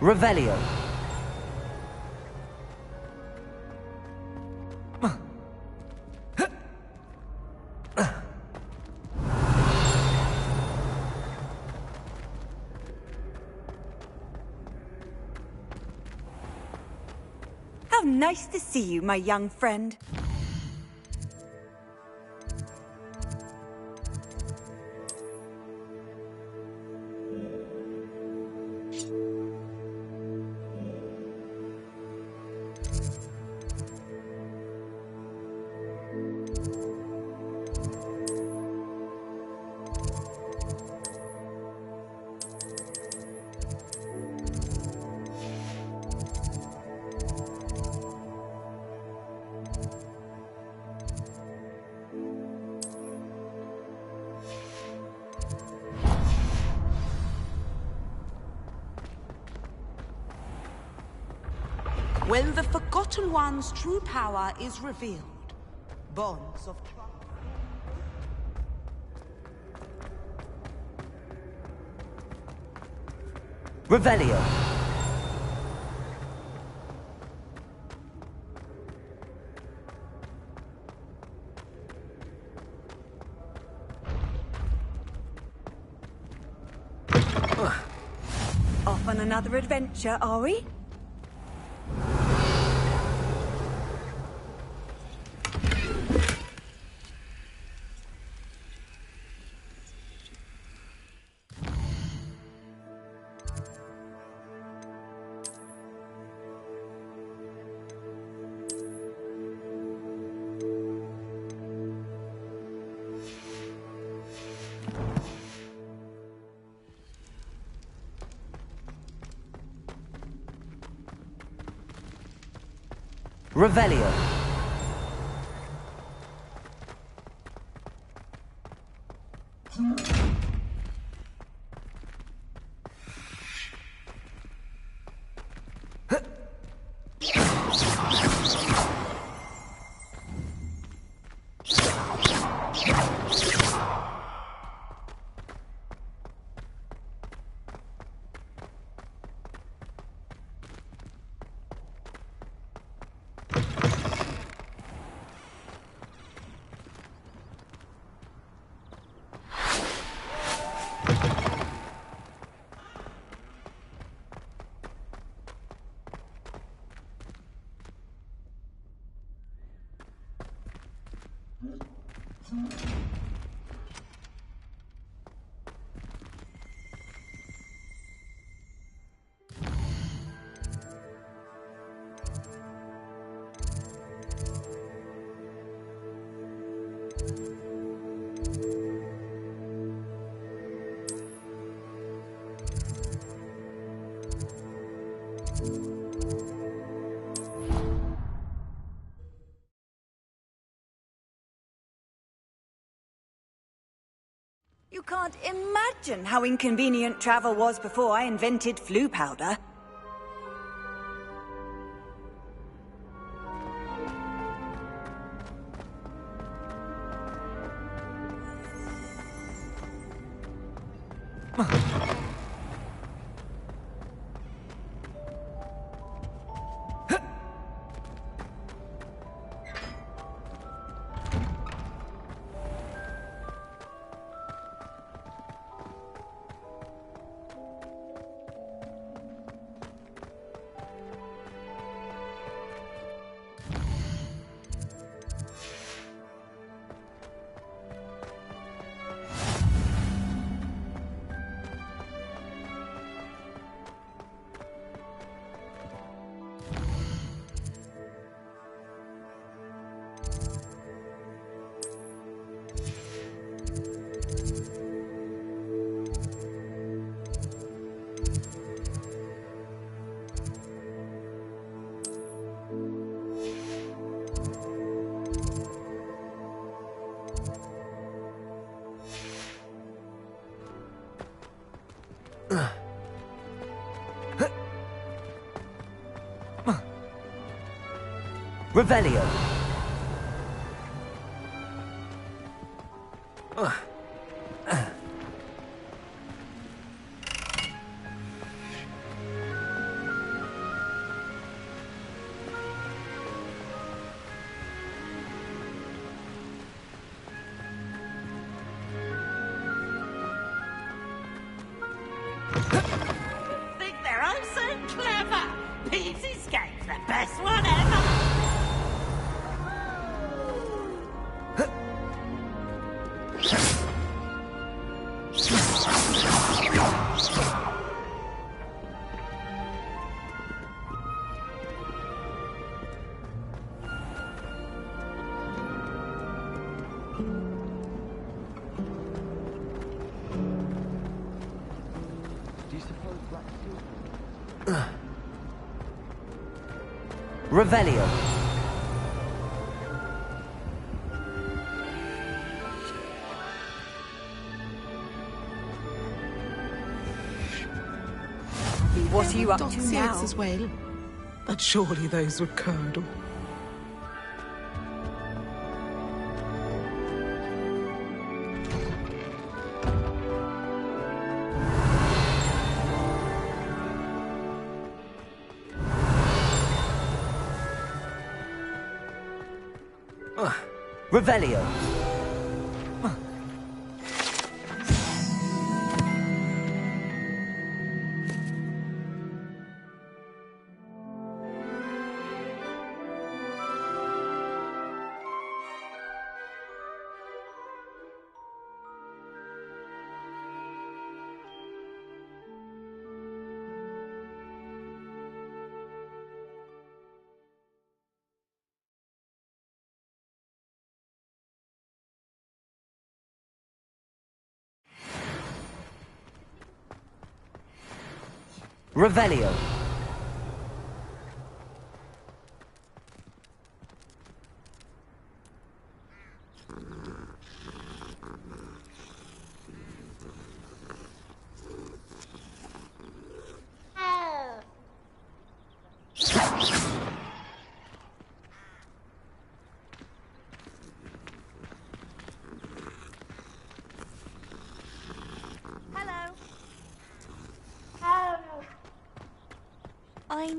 Revelio. How nice to see you, my young friend. When the Forgotten One's true power is revealed, bonds of trust. Revelio. Off on another adventure, are we? Revelio. You can't imagine how inconvenient travel was before I invented flu powder. Revelio. Think they're oh so clever. Pete's escape's the best one ever. Revelio. What are you up to now? As well, but surely those would curdle. Revelio. Revelio.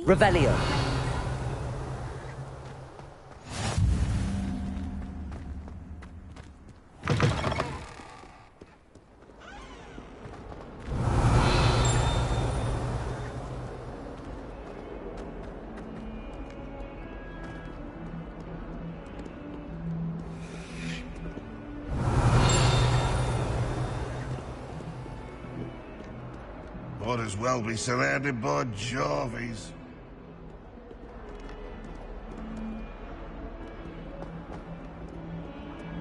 Revelio. Might as well be surrounded by Jarvies.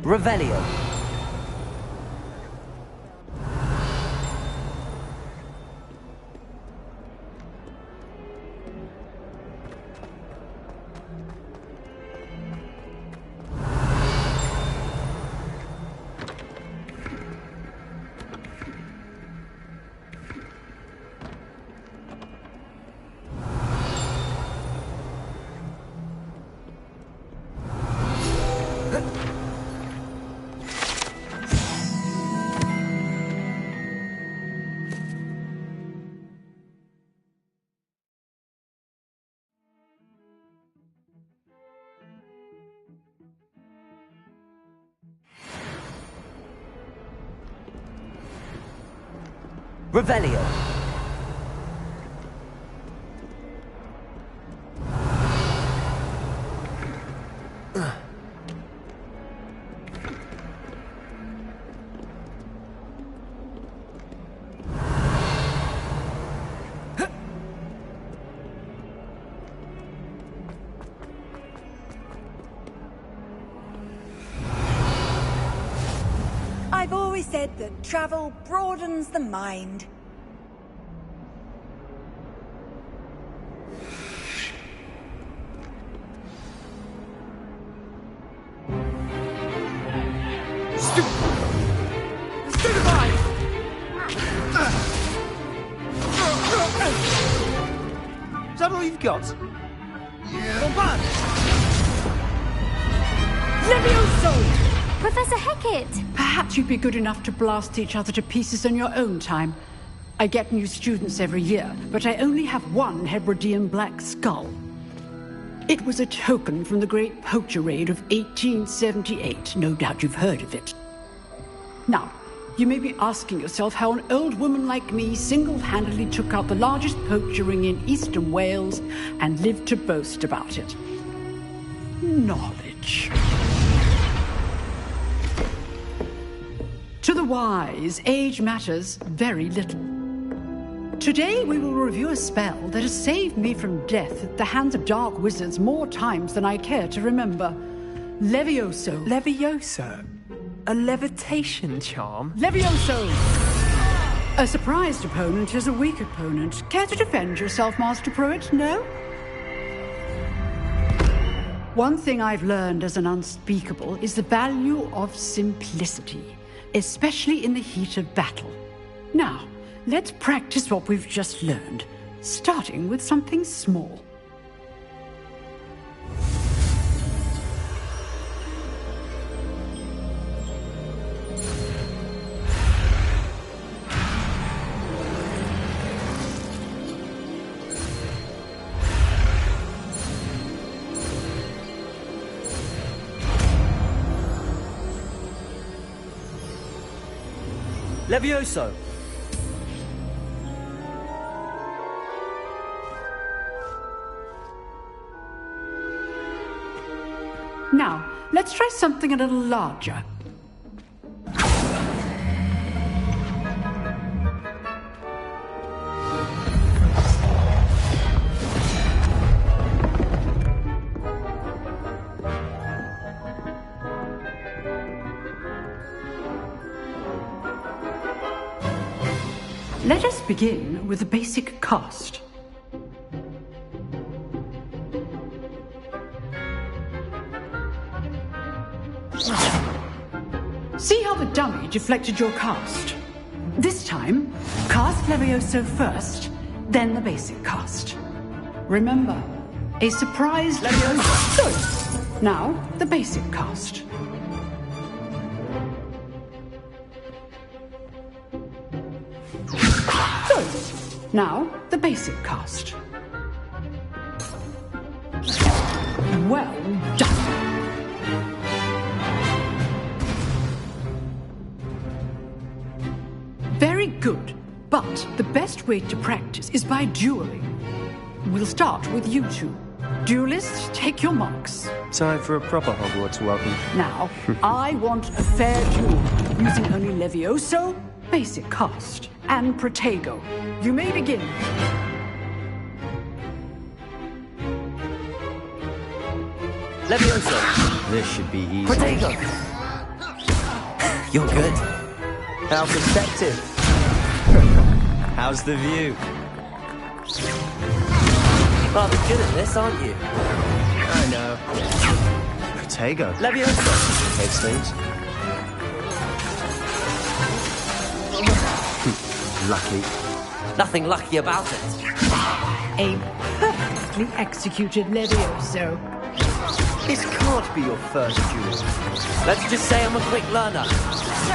Revelio. Revelio. I've always said that travel broadens the mind. Is that all you've got? Yeah. Levioso! Professor Hecat! Perhaps you'd be good enough to blast each other to pieces in your own time. I get new students every year, but I only have one Hebridean black skull. It was a token from the Great Poacher Raid of 1878. No doubt you've heard of it. Now, you may be asking yourself how an old woman like me single-handedly took out the largest poacher ring in eastern Wales and lived to boast about it. Knowledge. To the wise, age matters very little. Today we will review a spell that has saved me from death at the hands of dark wizards more times than I care to remember. Levioso. Levioso? A levitation charm? Levioso! A surprised opponent is a weak opponent. Care to defend yourself, Master Pruitt? No? One thing I've learned as an unspeakable is the value of simplicity, especially in the heat of battle. Now, let's practice what we've just learned, starting with something small. Levioso! Now, let's try something a little larger. Let us begin with the basic cast. See how the dummy deflected your cast? This time, cast Levioso first, then the basic cast. Remember, a surprise Levioso. Good. Now, the basic cast. Good. Now, the basic cast. Well done. Very good, but the best way to practice is by dueling. We'll start with you two. Duelists, take your marks. Time for a proper Hogwarts welcome. Now, I want a fair duel, using only Levioso, basic cast, and Protego. You may begin. Levioso! This should be easy. Protego! You're good. How perspective. How's the view? Rather good at this, aren't you? I know. Protego. Levioso! Takes things. Lucky. Nothing lucky about it. A perfectly executed Levioso. This can't be your first duel. Let's just say I'm a quick learner.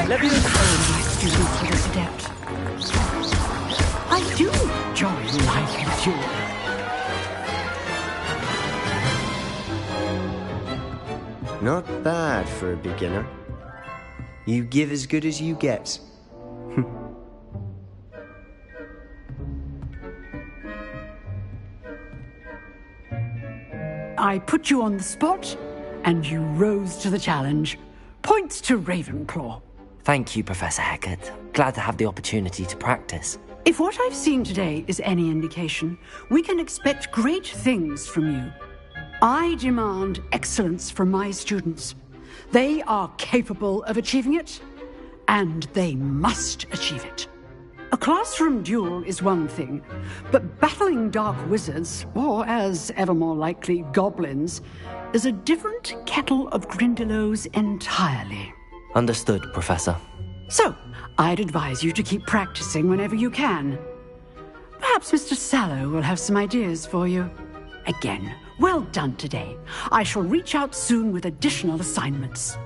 Levioso students with this adept. I do enjoy life duel. Not bad for a beginner. You give as good as you get. I put you on the spot, and you rose to the challenge. Points to Ravenclaw. Thank you, Professor Hecat. Glad to have the opportunity to practice. If what I've seen today is any indication, we can expect great things from you. I demand excellence from my students. They are capable of achieving it, and they must achieve it. A classroom duel is one thing, but battling dark wizards, or as ever more likely, goblins, is a different kettle of Grindylows entirely. Understood, Professor. So, I'd advise you to keep practicing whenever you can. Perhaps Mr. Sallow will have some ideas for you. again. Well done today. I shall reach out soon with additional assignments.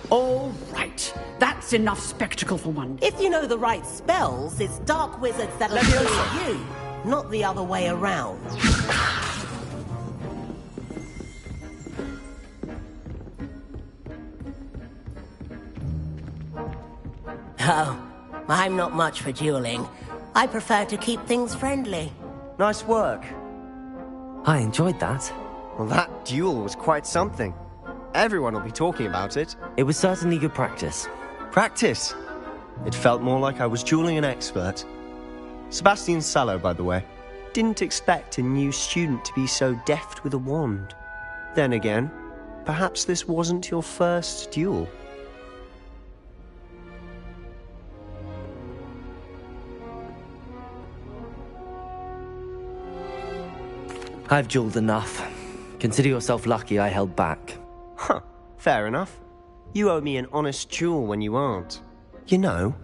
All right. That's enough spectacle for one. If you know the right spells, it's dark wizards that'll kill you, not the other way around. Oh, I'm not much for dueling. I prefer to keep things friendly. Nice work. I enjoyed that. Well, that duel was quite something. Everyone will be talking about it. It was certainly good practice. Practice? It felt more like I was dueling an expert. Sebastian Sallow, by the way. Didn't expect a new student to be so deft with a wand. Then again, perhaps this wasn't your first duel. I've dueled enough. Consider yourself lucky I held back. Huh, fair enough. You owe me an honest duel when you aren't. You know,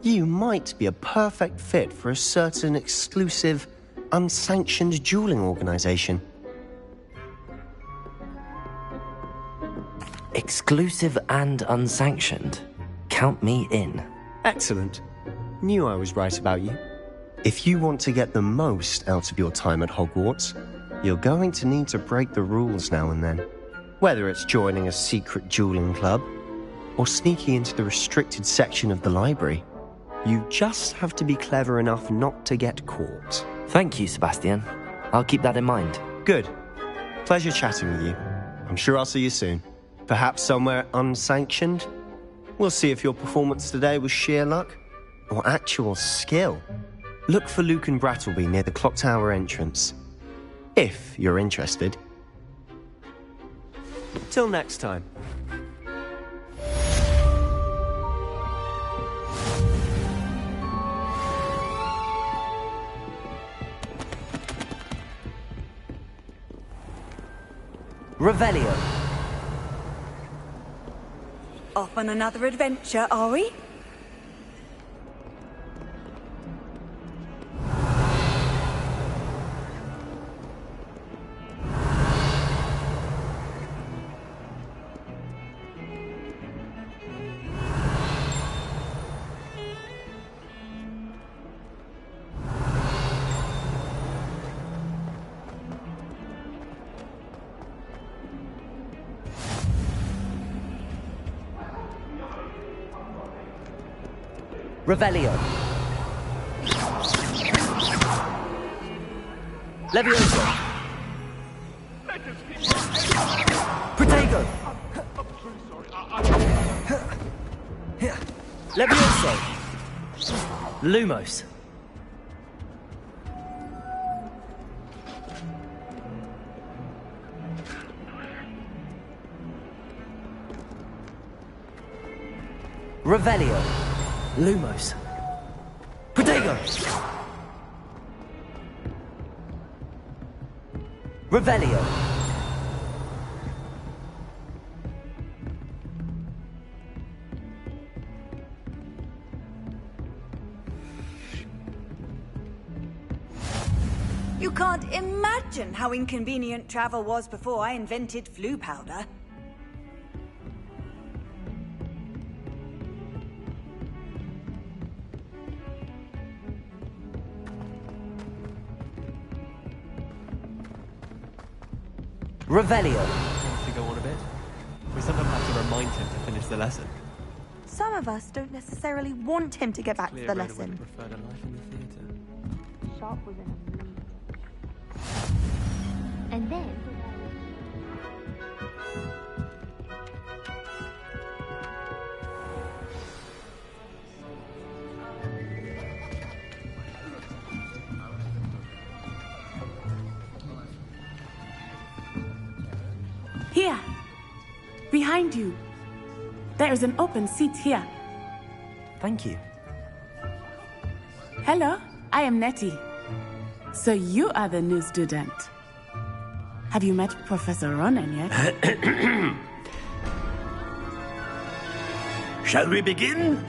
you might be a perfect fit for a certain exclusive, unsanctioned dueling organization. Exclusive and unsanctioned? Count me in. Excellent. Knew I was right about you. If you want to get the most out of your time at Hogwarts, you're going to need to break the rules now and then. Whether it's joining a secret dueling club, or sneaking into the restricted section of the library, you just have to be clever enough not to get caught. Thank you, Sebastian. I'll keep that in mind. Good. Pleasure chatting with you. I'm sure I'll see you soon. Perhaps somewhere unsanctioned? We'll see if your performance today was sheer luck, or actual skill. Look for Luke and Brattleby near the clock tower entrance. If you're interested. Till next time. Revelio. Off on another adventure, are we? Revelio. Levioso. Protego. Levioso. Lumos. Revelio. Lumos. Protego. Revelio. You can't imagine how inconvenient travel was before I invented flu powder. Revelio. To go on a bit. We sometimes have to remind him to finish the lesson. Some of us don't necessarily want him to get back to the lesson. Preferred a life in the theatre. Sharp was in a mood. And then... Here, behind you. There is an open seat here. Thank you. Hello, I am Nettie. So you are the new student. Have you met Professor Ronan yet? Shall we begin?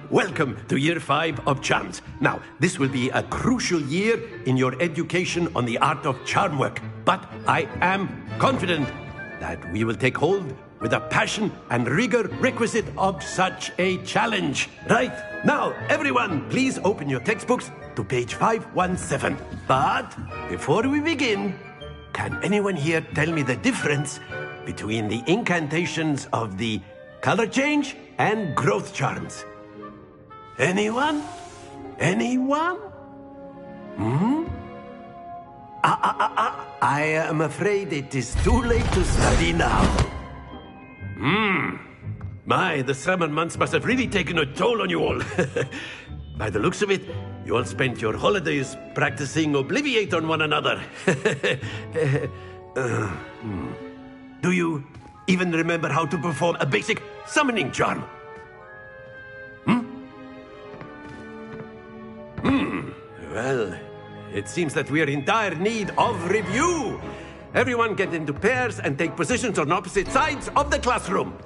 welcome to Year 5 of Charms. Now, this will be a crucial year in your education on the art of charm work. But I am confident that we will take hold with the passion and rigor requisite of such a challenge. Right, now, everyone, please open your textbooks to page 517. But before we begin, can anyone here tell me the difference between the incantations of the color change and growth charms? Anyone? Anyone? I am afraid it is too late to study now. My, the summer months must have really taken a toll on you all. By the looks of it, you all spent your holidays practicing Obliviate on one another. Do you even remember how to perform a basic summoning charm? Well, it seems that we are in dire need of review. Everyone get into pairs and take positions on opposite sides of the classroom.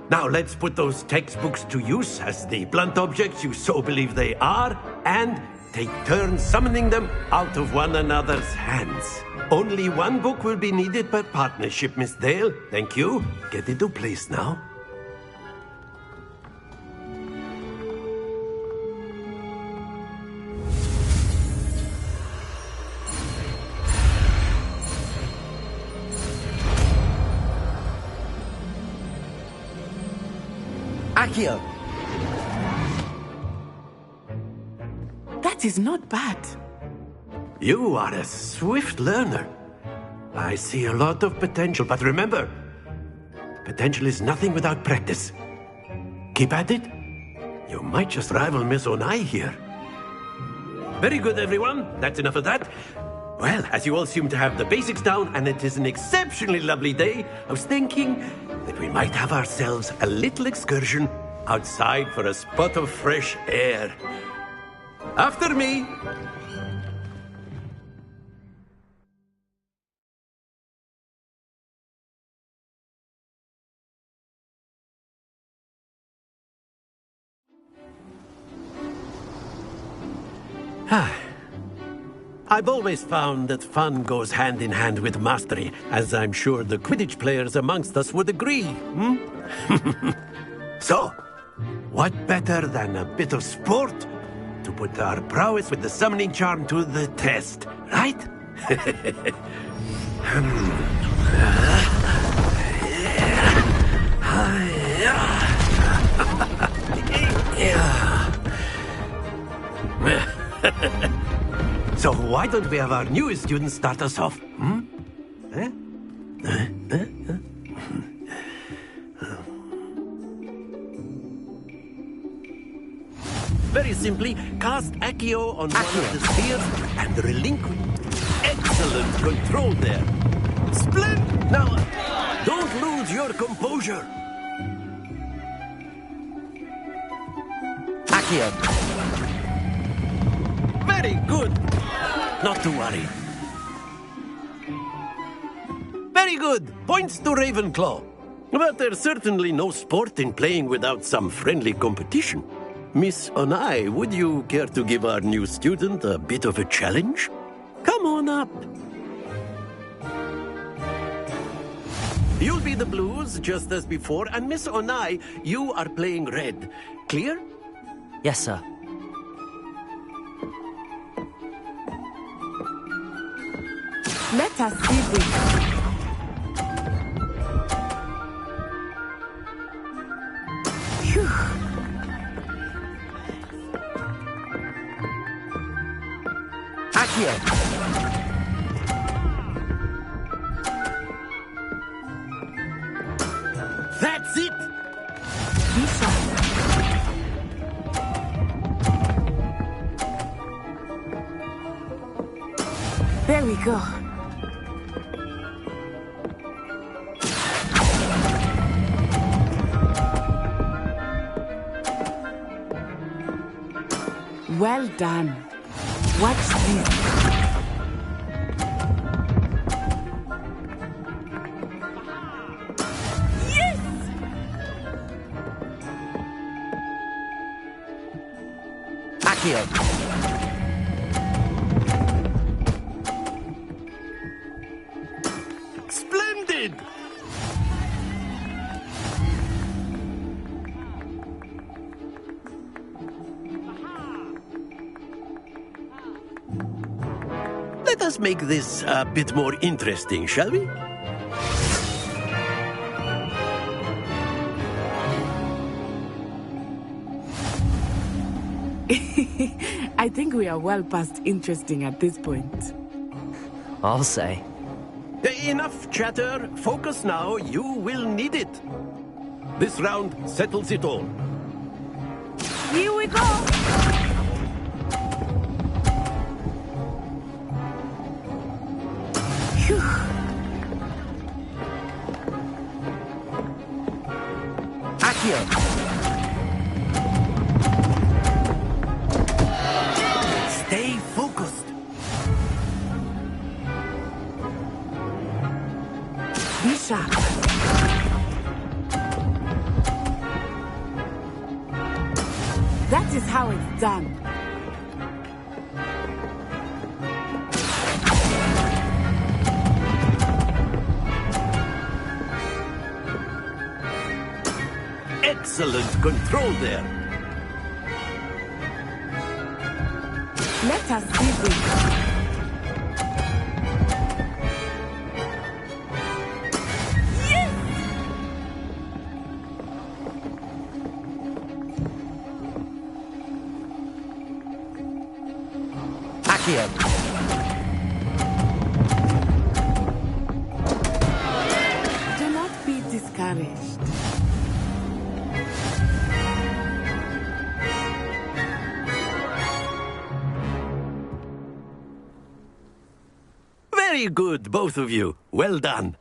Now let's put those textbooks to use as the blunt objects you so believe they are, and take turns summoning them out of one another's hands. Only one book will be needed per partnership, Miss Dale. Thank you. Get into place now. Accio! That is not bad. You are a swift learner. I see a lot of potential, but remember, potential is nothing without practice. Keep at it. You might just rival Miss Onai here. Very good, everyone. That's enough of that. Well, as you all seem to have the basics down, and it is an exceptionally lovely day, I was thinking that we might have ourselves a little excursion outside for a spot of fresh air. After me. I've always found that fun goes hand in hand with mastery, as I'm sure the Quidditch players amongst us would agree. So, what better than a bit of sport to put our prowess with the summoning charm to the test, right? So why don't we have our newest student start us off? Very simply, cast Accio on one of the spheres and relinquish. Excellent control there. Splendid! Now, don't lose your composure. Accio! Very good. Not to worry. Very good. Points to Ravenclaw. But there's certainly no sport in playing without some friendly competition. Miss Onai, would you care to give our new student a bit of a challenge? Come on up. You'll be the blues, just as before, and Miss Onai, you are playing red. Clear? Yes, sir. Let us see this. Phew. Accio! That's it! There we go. Well done. Watch this. us make this a bit more interesting, shall we? I think we are well past interesting at this point. I'll say. Enough chatter. Focus now. You will need it. This round settles it all. Here we go! Phew. Accio! Stay focused. Be sharp. That is how it's done. Excellent control there. Let us see this. Yes! Accio! Do not be discouraged. Very good, both of you. Well done.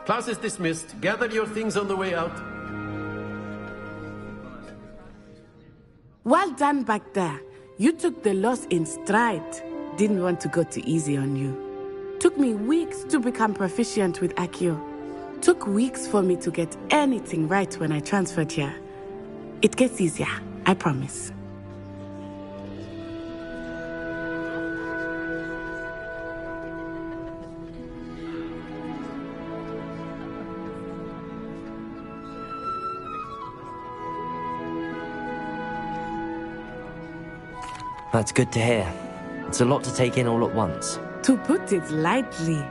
Class is dismissed. Gather your things on the way out. Well done back there. You took the loss in stride. Didn't want to go too easy on you. Took me weeks to become proficient with Accio. Took weeks for me to get anything right when I transferred here. It gets easier, I promise. That's good to hear. It's a lot to take in all at once. To put it lightly,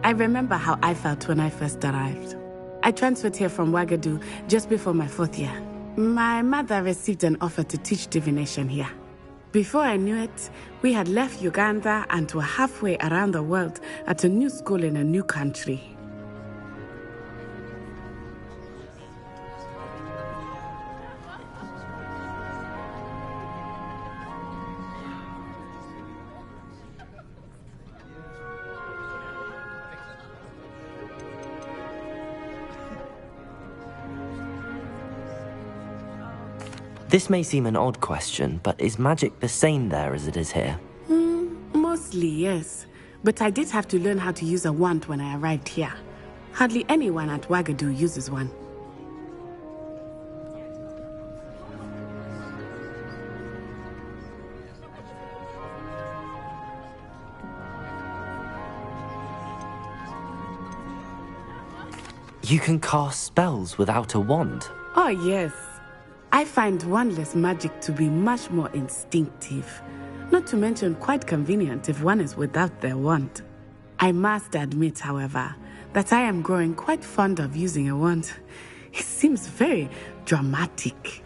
I remember how I felt when I first arrived. I transferred here from Wagadu just before my 4th year. My mother received an offer to teach divination here. Before I knew it, we had left Uganda and were halfway around the world at a new school in a new country. This may seem an odd question, but is magic the same there as it is here? Mostly, yes. But I did have to learn how to use a wand when I arrived here. Hardly anyone at Wagadu uses one. You can cast spells without a wand? Oh, yes. I find wandless magic to be much more instinctive. Not to mention quite convenient if one is without their wand. I must admit, however, that I am growing quite fond of using a wand. It seems very dramatic.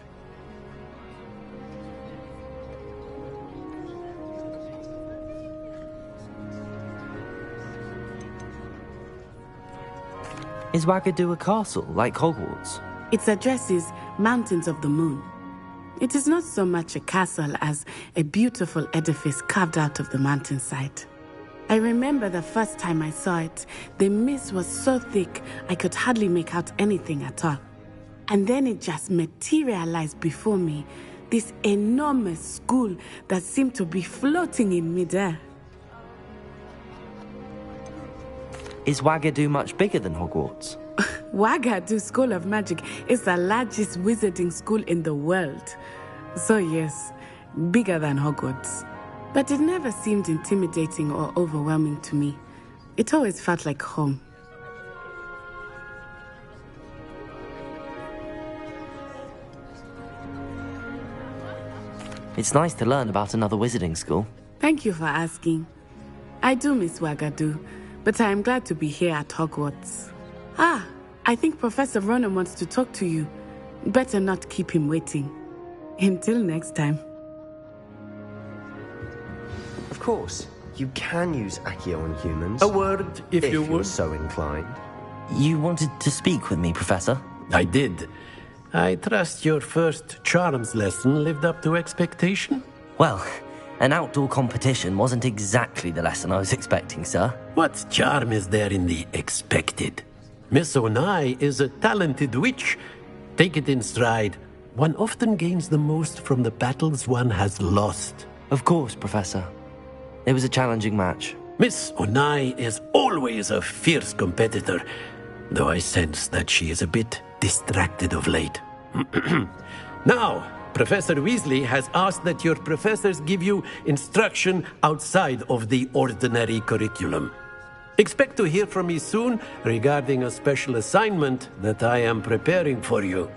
Is Wagadu a castle, like Hogwarts? Its address is Mountains of the Moon. It is not so much a castle as a beautiful edifice carved out of the mountainside. I remember the first time I saw it, the mist was so thick I could hardly make out anything at all. And then it just materialized before me, this enormous school that seemed to be floating in midair. Is Wagadu much bigger than Hogwarts? Wagadu School of Magic is the largest wizarding school in the world. So yes, bigger than Hogwarts. But it never seemed intimidating or overwhelming to me. It always felt like home. It's nice to learn about another wizarding school. Thank you for asking. I do miss Wagadu, but I am glad to be here at Hogwarts. Ah, I think Professor Ronan wants to talk to you. Better not keep him waiting. Until next time. Of course, you can use Accio on humans. A word, if you would. you're so inclined. You wanted to speak with me, Professor? I did. I trust your first charms lesson lived up to expectation? Well, an outdoor competition wasn't exactly the lesson I was expecting, sir. What charm is there in the expected? Miss Onai is a talented witch. Take it in stride. One often gains the most from the battles one has lost. Of course, Professor. It was a challenging match. Miss Onai is always a fierce competitor, though I sense that she is a bit distracted of late. Now, Professor Weasley has asked that your professors give you instruction outside of the ordinary curriculum. Expect to hear from me soon regarding a special assignment that I am preparing for you.